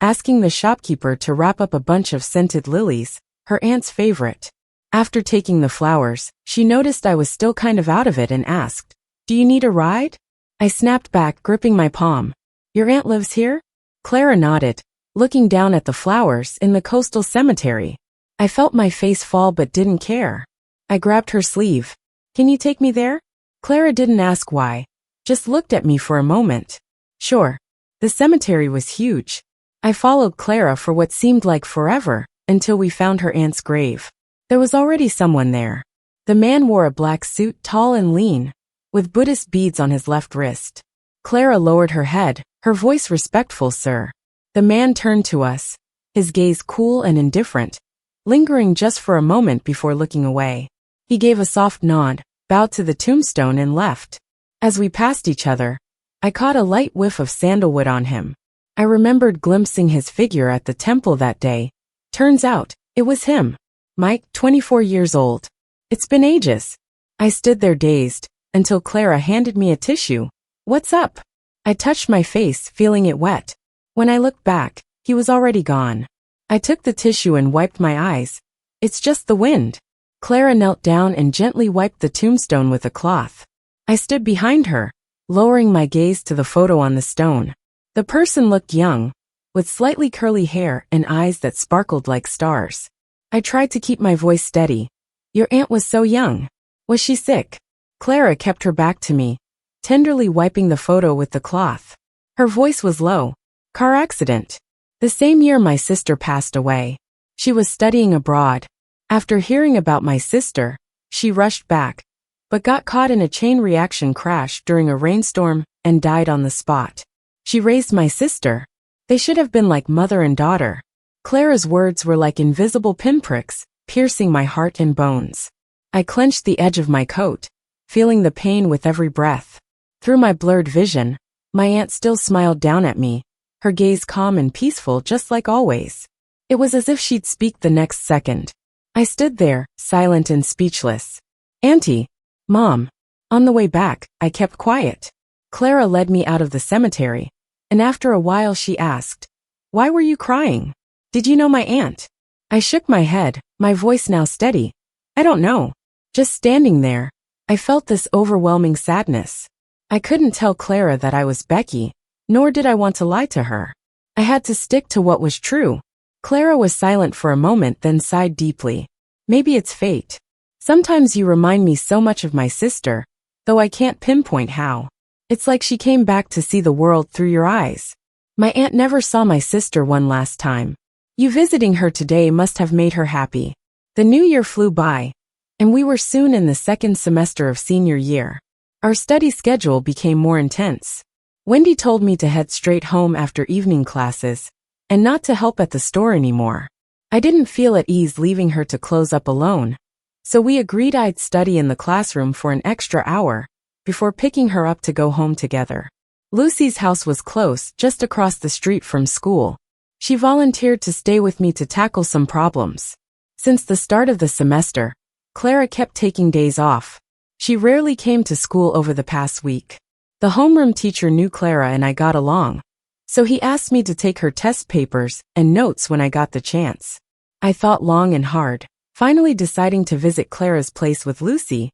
asking the shopkeeper to wrap up a bunch of scented lilies, her aunt's favorite. After taking the flowers, she noticed I was still kind of out of it and asked, "Do you need a ride?" I snapped back, gripping my palm. "Your aunt lives here?" Clara nodded, looking down at the flowers in the coastal cemetery. I felt my face fall but didn't care. I grabbed her sleeve. "Can you take me there?" Clara didn't ask why, just looked at me for a moment. Sure. The cemetery was huge. I followed Clara for what seemed like forever, until we found her aunt's grave. There was already someone there. The man wore a black suit, tall and lean, with Buddhist beads on his left wrist. Clara lowered her head, her voice respectful. "Sir." The man turned to us, his gaze cool and indifferent, lingering just for a moment before looking away. He gave a soft nod, bowed to the tombstone and left. As we passed each other, I caught a light whiff of sandalwood on him. I remembered glimpsing his figure at the temple that day. Turns out, it was him. Mike, 24 years old. It's been ages. I stood there dazed, until Clara handed me a tissue. "What's up?" I touched my face, feeling it wet. When I looked back, he was already gone. I took the tissue and wiped my eyes. "It's just the wind." Clara knelt down and gently wiped the tombstone with a cloth. I stood behind her, lowering my gaze to the photo on the stone. The person looked young, with slightly curly hair and eyes that sparkled like stars. I tried to keep my voice steady. "Your aunt was so young. Was she sick?" Clara kept her back to me. tenderly wiping the photo with the cloth. Her voice was low. Car accident. The same year my sister passed away. She was studying abroad. After hearing about my sister, she rushed back, but got caught in a chain reaction crash during a rainstorm and died on the spot. She raised my sister. They should have been like mother and daughter. Clara's words were like invisible pinpricks, piercing my heart and bones. I clenched the edge of my coat, feeling the pain with every breath. Through my blurred vision, my aunt still smiled down at me, her gaze calm and peaceful just like always. It was as if she'd speak the next second. I stood there, silent and speechless. Auntie, Mom. On the way back, I kept quiet. Clara led me out of the cemetery, and after a while she asked, "Why were you crying? Did you know my aunt?" I shook my head, my voice now steady. "I don't know. Just standing there, I felt this overwhelming sadness. I couldn't tell Clara that I was Becky, nor did I want to lie to her. I had to stick to what was true." Clara was silent for a moment, then sighed deeply. "Maybe it's fate. Sometimes you remind me so much of my sister, though I can't pinpoint how. It's like she came back to see the world through your eyes." My aunt never saw my sister one last time. You visiting her today must have made her happy. The new year flew by, and we were soon in the second semester of senior year. Our study schedule became more intense. Wendy told me to head straight home after evening classes, and not to help at the store anymore. I didn't feel at ease leaving her to close up alone, so we agreed I'd study in the classroom for an extra hour, before picking her up to go home together. Lucy's house was close, just across the street from school. She volunteered to stay with me to tackle some problems. Since the start of the semester, Clara kept taking days off. She rarely came to school over the past week. The homeroom teacher knew Clara and I got along, so he asked me to take her test papers and notes when I got the chance. I thought long and hard, finally deciding to visit Clara's place with Lucy,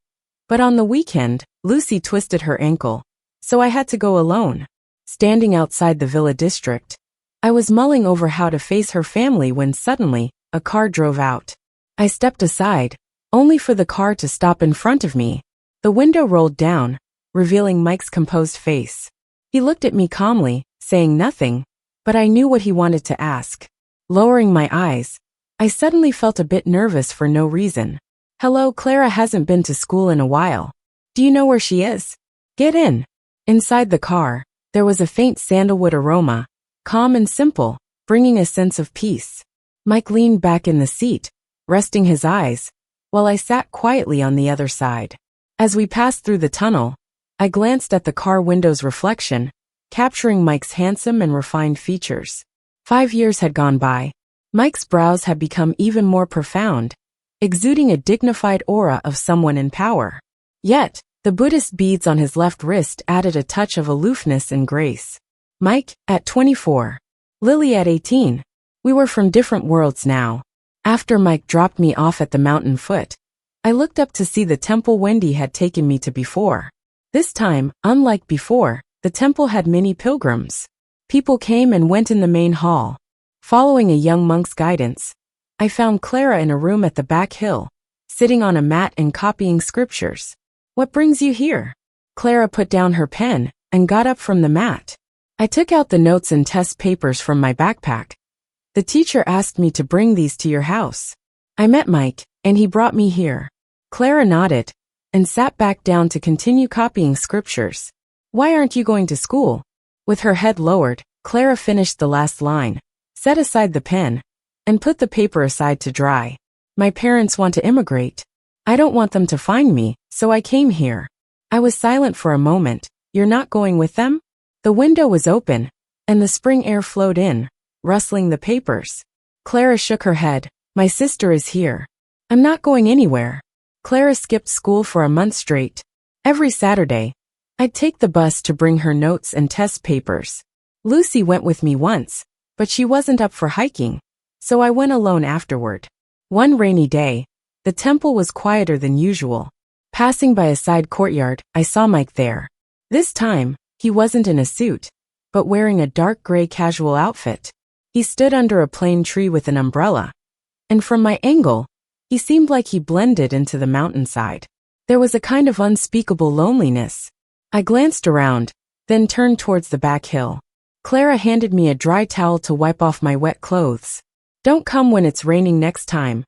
but on the weekend, Lucy twisted her ankle, so I had to go alone. Standing outside the Villa district, I was mulling over how to face her family when suddenly, a car drove out. I stepped aside, only for the car to stop in front of me. The window rolled down, revealing Mike's composed face. He looked at me calmly, saying nothing, but I knew what he wanted to ask. Lowering my eyes, I suddenly felt a bit nervous for no reason. "Hello, Clara hasn't been to school in a while. Do you know where she is? Get in." Inside the car, there was a faint sandalwood aroma, calm and simple, bringing a sense of peace. Mike leaned back in the seat, resting his eyes, while I sat quietly on the other side. As we passed through the tunnel, I glanced at the car window's reflection, capturing Mike's handsome and refined features. 5 years had gone by. Mike's brows had become even more profound, exuding a dignified aura of someone in power. Yet, the Buddhist beads on his left wrist added a touch of aloofness and grace. Mike, at 24. Lily at 18. We were from different worlds now. After Mike dropped me off at the mountain foot, I looked up to see the temple Wendy had taken me to before. This time, unlike before, the temple had many pilgrims. People came and went in the main hall. Following a young monk's guidance, I found Clara in a room at the back hill, sitting on a mat and copying scriptures. "What brings you here?" Clara put down her pen and got up from the mat. I took out the notes and test papers from my backpack. "The teacher asked me to bring these to your house. I met Mike, and he brought me here." Clara nodded and sat back down to continue copying scriptures. "Why aren't you going to school?" With her head lowered, Clara finished the last line, set aside the pen, and put the paper aside to dry. "My parents want to immigrate. I don't want them to find me, so I came here." I was silent for a moment. "You're not going with them?" The window was open, and the spring air flowed in, rustling the papers. Clara shook her head. "My sister is here. I'm not going anywhere." Clara skipped school for a month straight. Every Saturday, I'd take the bus to bring her notes and test papers. Lucy went with me once, but she wasn't up for hiking, so I went alone afterward. One rainy day, the temple was quieter than usual. Passing by a side courtyard, I saw Mike there. This time, he wasn't in a suit, but wearing a dark gray casual outfit. He stood under a plane tree with an umbrella, and from my angle, he seemed like he blended into the mountainside. There was a kind of unspeakable loneliness. I glanced around, then turned towards the back hill. Clara handed me a dry towel to wipe off my wet clothes. Don't come when it's raining next time.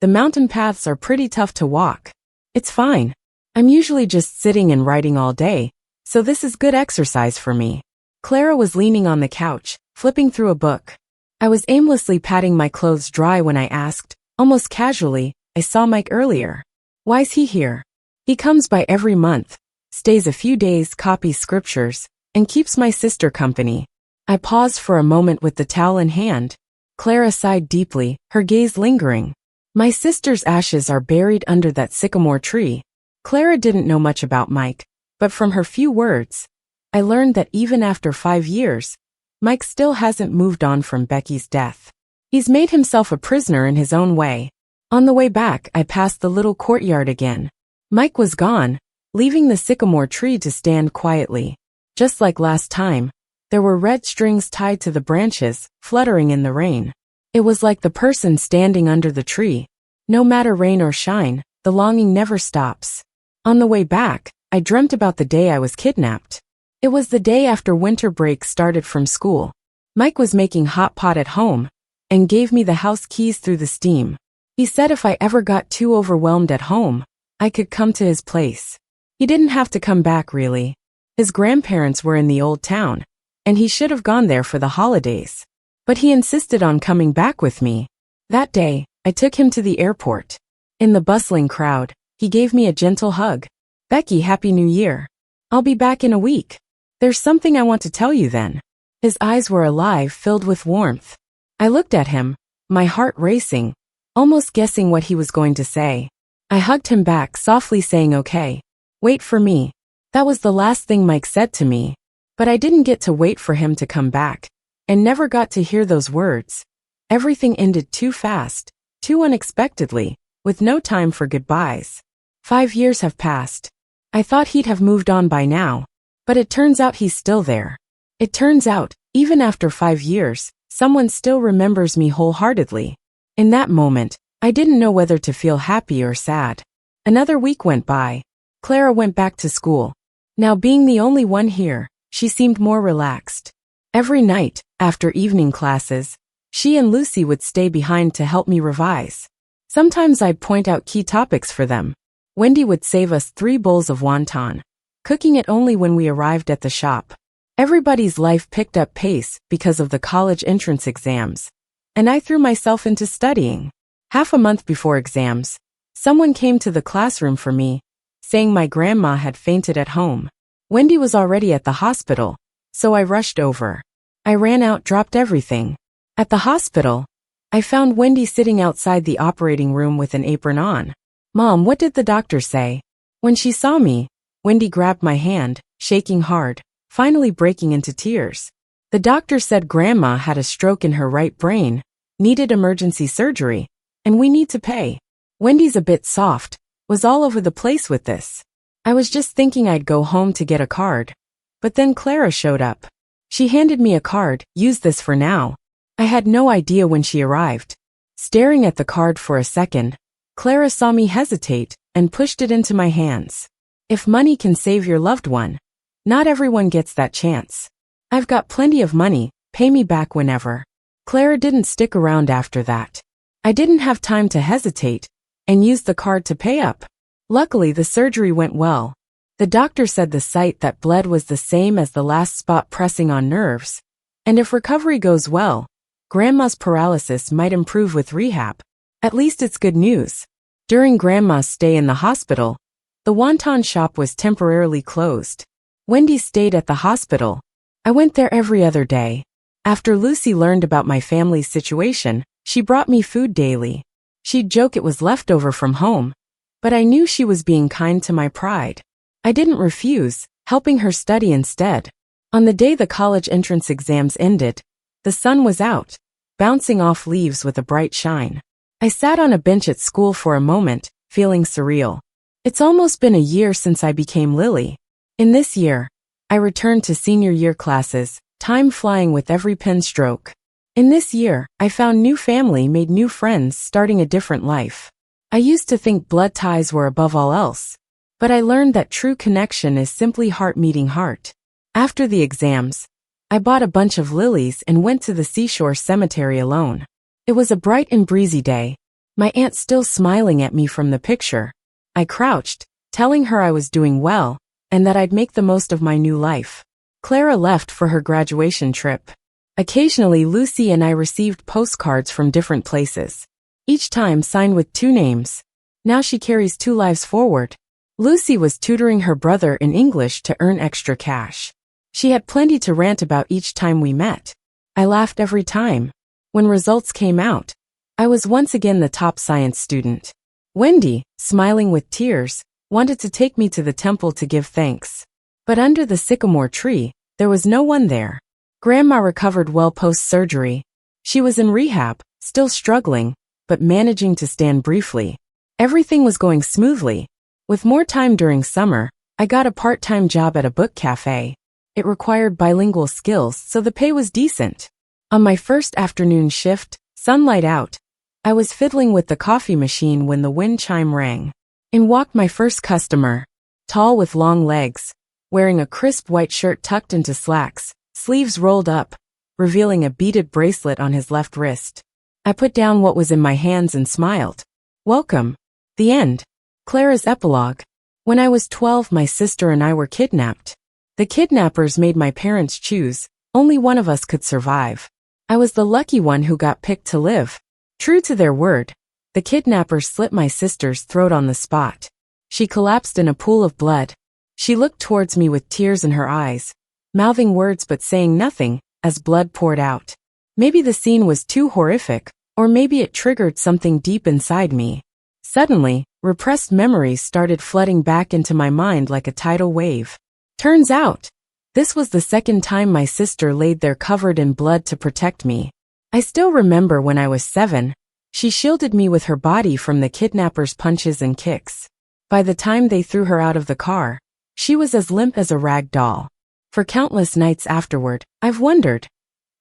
The mountain paths are pretty tough to walk. It's fine. I'm usually just sitting and writing all day, so this is good exercise for me. Clara was leaning on the couch, flipping through a book. I was aimlessly patting my clothes dry when I asked, almost casually, I saw Mike earlier. Why's he here? He comes by every month, stays a few days, copies scriptures, and keeps my sister company. I paused for a moment with the towel in hand. Clara sighed deeply, her gaze lingering. My sister's ashes are buried under that sycamore tree. Clara didn't know much about Mike, but from her few words, I learned that even after 5 years, Mike still hasn't moved on from Becky's death. He's made himself a prisoner in his own way. On the way back, I passed the little courtyard again. Mike was gone, leaving the sycamore tree to stand quietly. Just like last time, there were red strings tied to the branches, fluttering in the rain. It was like the person standing under the tree. No matter rain or shine, the longing never stops. On the way back, I dreamt about the day I was kidnapped. It was the day after winter break started from school. Mike was making hot pot at home, and gave me the house keys through the steam. He said if I ever got too overwhelmed at home, I could come to his place. He didn't have to come back really. His grandparents were in the old town, and he should have gone there for the holidays. But he insisted on coming back with me. That day, I took him to the airport. In the bustling crowd, he gave me a gentle hug. Becky, Happy New Year. I'll be back in a week. There's something I want to tell you then. His eyes were alive, filled with warmth. I looked at him, my heart racing, almost guessing what he was going to say. I hugged him back, softly saying, okay. Wait for me. That was the last thing Mike said to me. But I didn't get to wait for him to come back, and never got to hear those words. Everything ended too fast, too unexpectedly, with no time for goodbyes. 5 years have passed. I thought he'd have moved on by now, but it turns out he's still there. It turns out, even after 5 years, someone still remembers me wholeheartedly. In that moment, I didn't know whether to feel happy or sad. Another week went by. Clara went back to school. Now being the only one here, she seemed more relaxed. Every night, after evening classes, she and Lucy would stay behind to help me revise. Sometimes I'd point out key topics for them. Wendy would save us 3 bowls of wonton, cooking it only when we arrived at the shop. Everybody's life picked up pace because of the college entrance exams, and I threw myself into studying. Half a month before exams, someone came to the classroom for me, saying my grandma had fainted at home. Wendy was already at the hospital, so I rushed over. I ran out, dropped everything. At the hospital, I found Wendy sitting outside the operating room with an apron on. Mom, what did the doctor say? When she saw me, Wendy grabbed my hand, shaking hard, finally breaking into tears. The doctor said Grandma had a stroke in her right brain, needed emergency surgery, and we need to pay. Wendy's a bit soft, was all over the place with this. I was just thinking I'd go home to get a card. But then Clara showed up. She handed me a card, use this for now. I had no idea when she arrived. Staring at the card for a second, Clara saw me hesitate and pushed it into my hands. If money can save your loved one, not everyone gets that chance. I've got plenty of money, pay me back whenever. Clara didn't stick around after that. I didn't have time to hesitate and used the card to pay up. Luckily, the surgery went well. The doctor said the site that bled was the same as the last spot, pressing on nerves. And if recovery goes well, Grandma's paralysis might improve with rehab. At least it's good news. During Grandma's stay in the hospital, the wonton shop was temporarily closed. Wendy stayed at the hospital. I went there every other day. After Lucy learned about my family's situation, she brought me food daily. She'd joke it was leftover from home, but I knew she was being kind to my pride. I didn't refuse, helping her study instead. On the day the college entrance exams ended, the sun was out, bouncing off leaves with a bright shine. I sat on a bench at school for a moment, feeling surreal. It's almost been a year since I became Lily. In this year, I returned to senior year classes, time flying with every pen stroke. In this year, I found new family, made new friends, starting a different life. I used to think blood ties were above all else, But I learned that true connection is simply heart meeting heart. After the exams, I bought a bunch of lilies and went to the seashore cemetery alone. It was a bright and breezy day, my aunt still smiling at me from the picture. I crouched, telling her I was doing well, and that I'd make the most of my new life. Clara left for her graduation trip. Occasionally Lucy and I received postcards from different places, each time signed with 2 names. Now she carries 2 lives forward. Lucy was tutoring her brother in English to earn extra cash. She had plenty to rant about each time we met. I laughed every time. When results came out, I was once again the top science student. Wendy, smiling with tears, wanted to take me to the temple to give thanks. But under the sycamore tree, there was no one there. Grandma recovered well post-surgery. She was in rehab, still struggling, but managing to stand briefly. Everything was going smoothly. With more time during summer, I got a part-time job at a book cafe. It required bilingual skills, so the pay was decent. On my first afternoon shift, sunlight out, I was fiddling with the coffee machine when the wind chime rang. In walked my first customer, tall with long legs, wearing a crisp white shirt tucked into slacks, sleeves rolled up, revealing a beaded bracelet on his left wrist. I put down what was in my hands and smiled. Welcome. The end. Clara's epilogue. When I was 12, my sister and I were kidnapped. The kidnappers made my parents choose. Only one of us could survive. I was the lucky one who got picked to live. True to their word, the kidnappers slit my sister's throat on the spot. She collapsed in a pool of blood. She looked towards me with tears in her eyes, mouthing words but saying nothing, as blood poured out. Maybe the scene was too horrific, or maybe it triggered something deep inside me. Suddenly, repressed memories started flooding back into my mind like a tidal wave. Turns out, this was the second time my sister laid there covered in blood to protect me. I still remember when I was 7, she shielded me with her body from the kidnappers' punches and kicks. By the time they threw her out of the car, she was as limp as a rag doll. For countless nights afterward, I've wondered,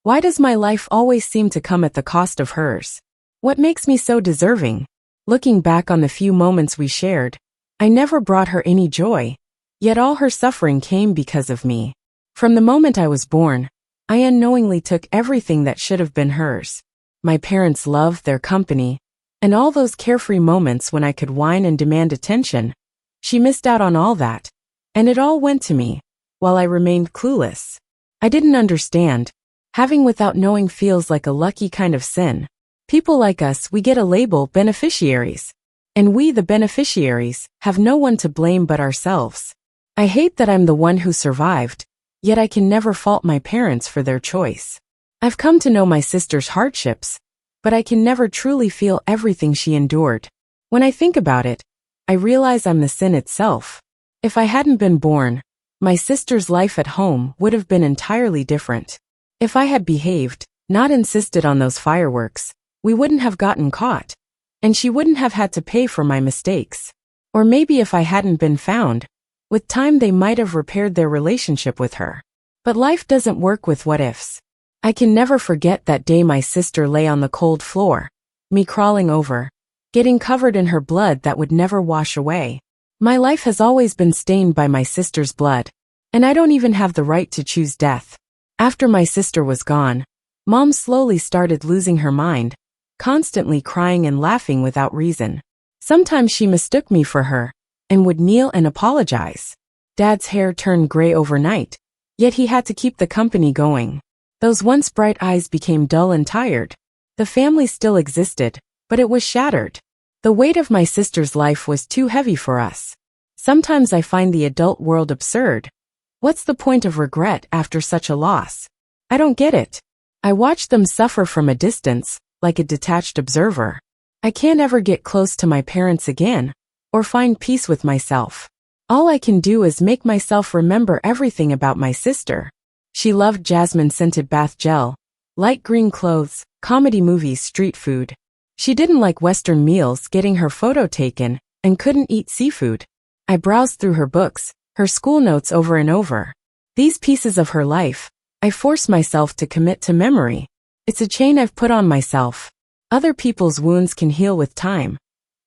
why does my life always seem to come at the cost of hers? What makes me so deserving? Looking back on the few moments we shared, I never brought her any joy, yet all her suffering came because of me. From the moment I was born, I unknowingly took everything that should have been hers. My parents' love, their company, and all those carefree moments when I could whine and demand attention. She missed out on all that, and it all went to me, while I remained clueless. I didn't understand. Having without knowing feels like a lucky kind of sin. People like us, we get a label, beneficiaries. And we, the beneficiaries, have no one to blame but ourselves. I hate that I'm the one who survived, yet I can never fault my parents for their choice. I've come to know my sister's hardships, but I can never truly feel everything she endured. When I think about it, I realize I'm the sin itself. If I hadn't been born, my sister's life at home would have been entirely different. If I had behaved, not insisted on those fireworks, we wouldn't have gotten caught, and she wouldn't have had to pay for my mistakes. Or maybe if I hadn't been found, with time they might have repaired their relationship with her. But life doesn't work with what-ifs. I can never forget that day my sister lay on the cold floor, me crawling over, getting covered in her blood that would never wash away. My life has always been stained by my sister's blood, and I don't even have the right to choose death. After my sister was gone, Mom slowly started losing her mind, constantly crying and laughing without reason. Sometimes she mistook me for her, and would kneel and apologize. Dad's hair turned gray overnight, yet he had to keep the company going. Those once bright eyes became dull and tired. The family still existed, but it was shattered. The weight of my sister's life was too heavy for us. Sometimes I find the adult world absurd. What's the point of regret after such a loss? I don't get it. I watch them suffer from a distance, like a detached observer. I can't ever get close to my parents again, or find peace with myself. All I can do is make myself remember everything about my sister. She loved jasmine-scented bath gel, light green clothes, comedy movies, street food. She didn't like Western meals, getting her photo taken, and couldn't eat seafood. I browsed through her books, her school notes over and over. These pieces of her life, I force myself to commit to memory. It's a chain I've put on myself. Other people's wounds can heal with time,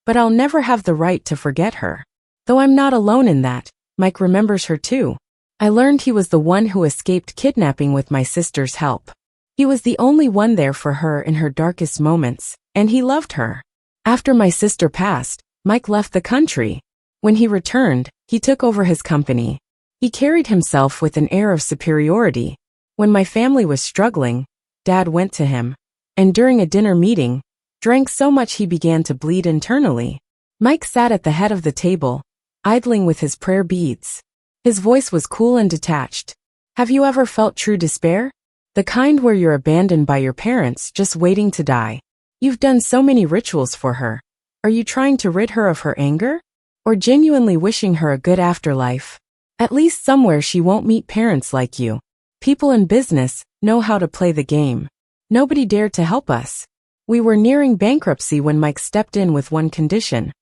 but I'll never have the right to forget her. Though I'm not alone in that, Mike remembers her too. I learned he was the one who escaped kidnapping with my sister's help. He was the only one there for her in her darkest moments, and he loved her. After my sister passed, Mike left the country. When he returned, he took over his company. He carried himself with an air of superiority. When my family was struggling, Dad went to him, and during a dinner meeting, drank so much he began to bleed internally. Mike sat at the head of the table, idling with his prayer beads. His voice was cool and detached. Have you ever felt true despair? The kind where you're abandoned by your parents just waiting to die. You've done so many rituals for her. Are you trying to rid her of her anger? Or genuinely wishing her a good afterlife? At least somewhere she won't meet parents like you. People in business know how to play the game. Nobody dared to help us. We were nearing bankruptcy when Mike stepped in with one condition.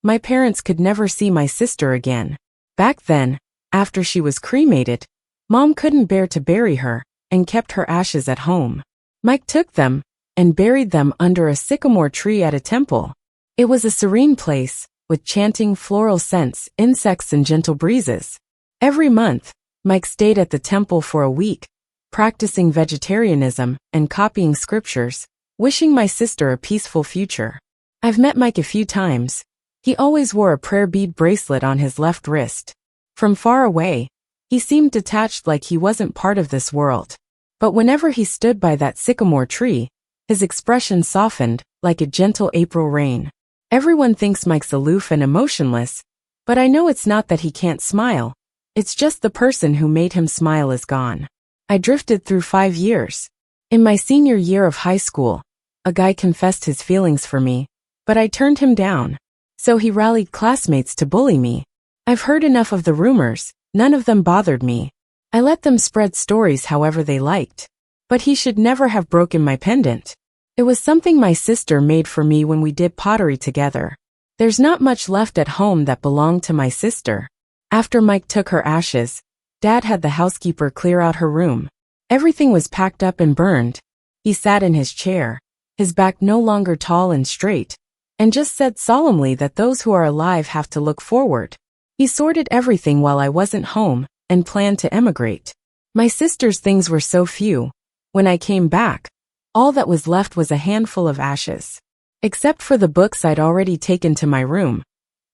My parents could never see my sister again. Back then, after she was cremated, Mom couldn't bear to bury her and kept her ashes at home. Mike took them and buried them under a sycamore tree at a temple. It was a serene place, with chanting floral scents, insects, and gentle breezes. Every month, Mike stayed at the temple for a week, practicing vegetarianism and copying scriptures, wishing my sister a peaceful future. I've met Mike a few times. He always wore a prayer bead bracelet on his left wrist. From far away, he seemed detached, like he wasn't part of this world. But whenever he stood by that sycamore tree, his expression softened, like a gentle April rain. Everyone thinks Mike's aloof and emotionless, but I know it's not that he can't smile. It's just the person who made him smile is gone. I drifted through 5 years. In my senior year of high school, a guy confessed his feelings for me, but I turned him down. So he rallied classmates to bully me. I've heard enough of the rumors, none of them bothered me. I let them spread stories however they liked. But he should never have broken my pendant. It was something my sister made for me when we did pottery together. There's not much left at home that belonged to my sister. After Mike took her ashes, Dad had the housekeeper clear out her room. Everything was packed up and burned. He sat in his chair, his back no longer tall and straight, and just said solemnly that those who are alive have to look forward. He sorted everything while I wasn't home, and planned to emigrate. My sister's things were so few. When I came back, all that was left was a handful of ashes. Except for the books I'd already taken to my room.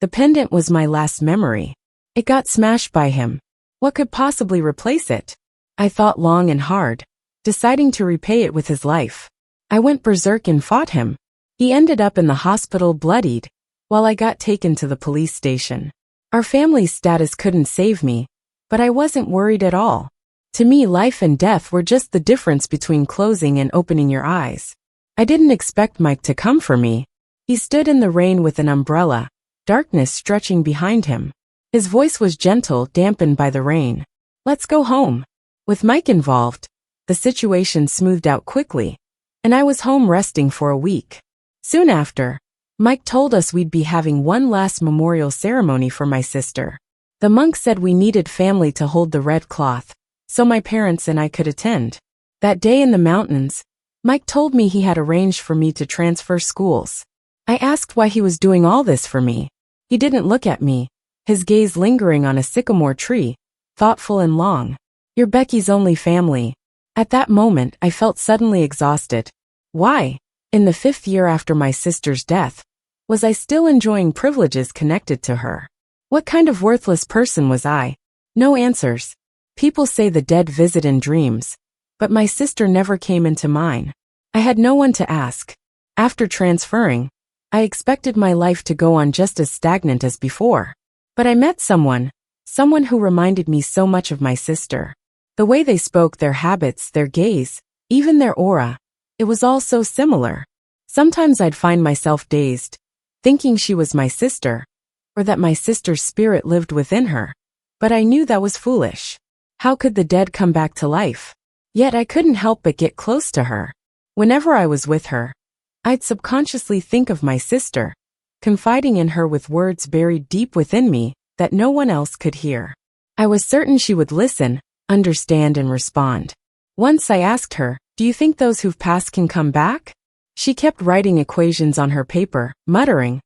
The pendant was my last memory. It got smashed by him. What could possibly replace it? I thought long and hard, deciding to repay it with his life. I went berserk and fought him. He ended up in the hospital bloodied, while I got taken to the police station. Our family's status couldn't save me, but I wasn't worried at all. To me, life and death were just the difference between closing and opening your eyes. I didn't expect Mike to come for me. He stood in the rain with an umbrella, darkness stretching behind him. His voice was gentle, dampened by the rain. Let's go home. With Mike involved, the situation smoothed out quickly, and I was home resting for a week. Soon after, Mike told us we'd be having one last memorial ceremony for my sister. The monk said we needed family to hold the red cloth, so my parents and I could attend. That day in the mountains, Mike told me he had arranged for me to transfer schools. I asked why he was doing all this for me. He didn't look at me, his gaze lingering on a sycamore tree, thoughtful and long. You're Becky's only family. At that moment, I felt suddenly exhausted. Why, in the 5th year after my sister's death, was I still enjoying privileges connected to her? What kind of worthless person was I? No answers. People say the dead visit in dreams, but my sister never came into mine. I had no one to ask. After transferring, I expected my life to go on just as stagnant as before. But I met someone who reminded me so much of my sister. The way they spoke, their habits, their gaze, even their aura, it was all so similar. Sometimes I'd find myself dazed, thinking she was my sister, or that my sister's spirit lived within her. But I knew that was foolish. How could the dead come back to life? Yet I couldn't help but get close to her. Whenever I was with her, I'd subconsciously think of my sister, confiding in her with words buried deep within me that no one else could hear. I was certain she would listen, understand, and respond. Once I asked her, "Do you think those who've passed can come back?" She kept writing equations on her paper, muttering,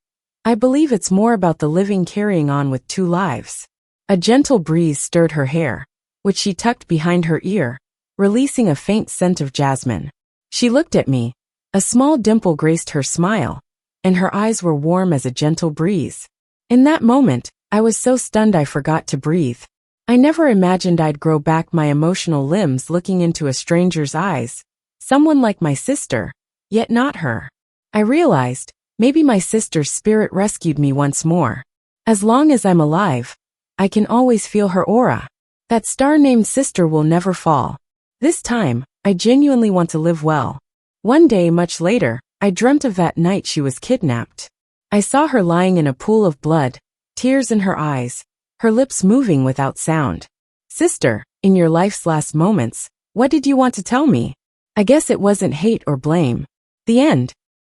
I believe it's more about the living carrying on with two lives. A gentle breeze stirred her hair, which she tucked behind her ear, releasing a faint scent of jasmine. She looked at me. A small dimple graced her smile, and her eyes were warm as a gentle breeze. In that moment, I was so stunned I forgot to breathe. I never imagined I'd grow back my emotional limbs looking into a stranger's eyes, someone like my sister, yet not her. I realized, maybe my sister's spirit rescued me once more. As long as I'm alive, I can always feel her aura. That star-named sister will never fall. This time, I genuinely want to live well. One day much later, I dreamt of that night she was kidnapped. I saw her lying in a pool of blood, tears in her eyes, her lips moving without sound. Sister, in your life's last moments, what did you want to tell me? I guess it wasn't hate or blame. The end.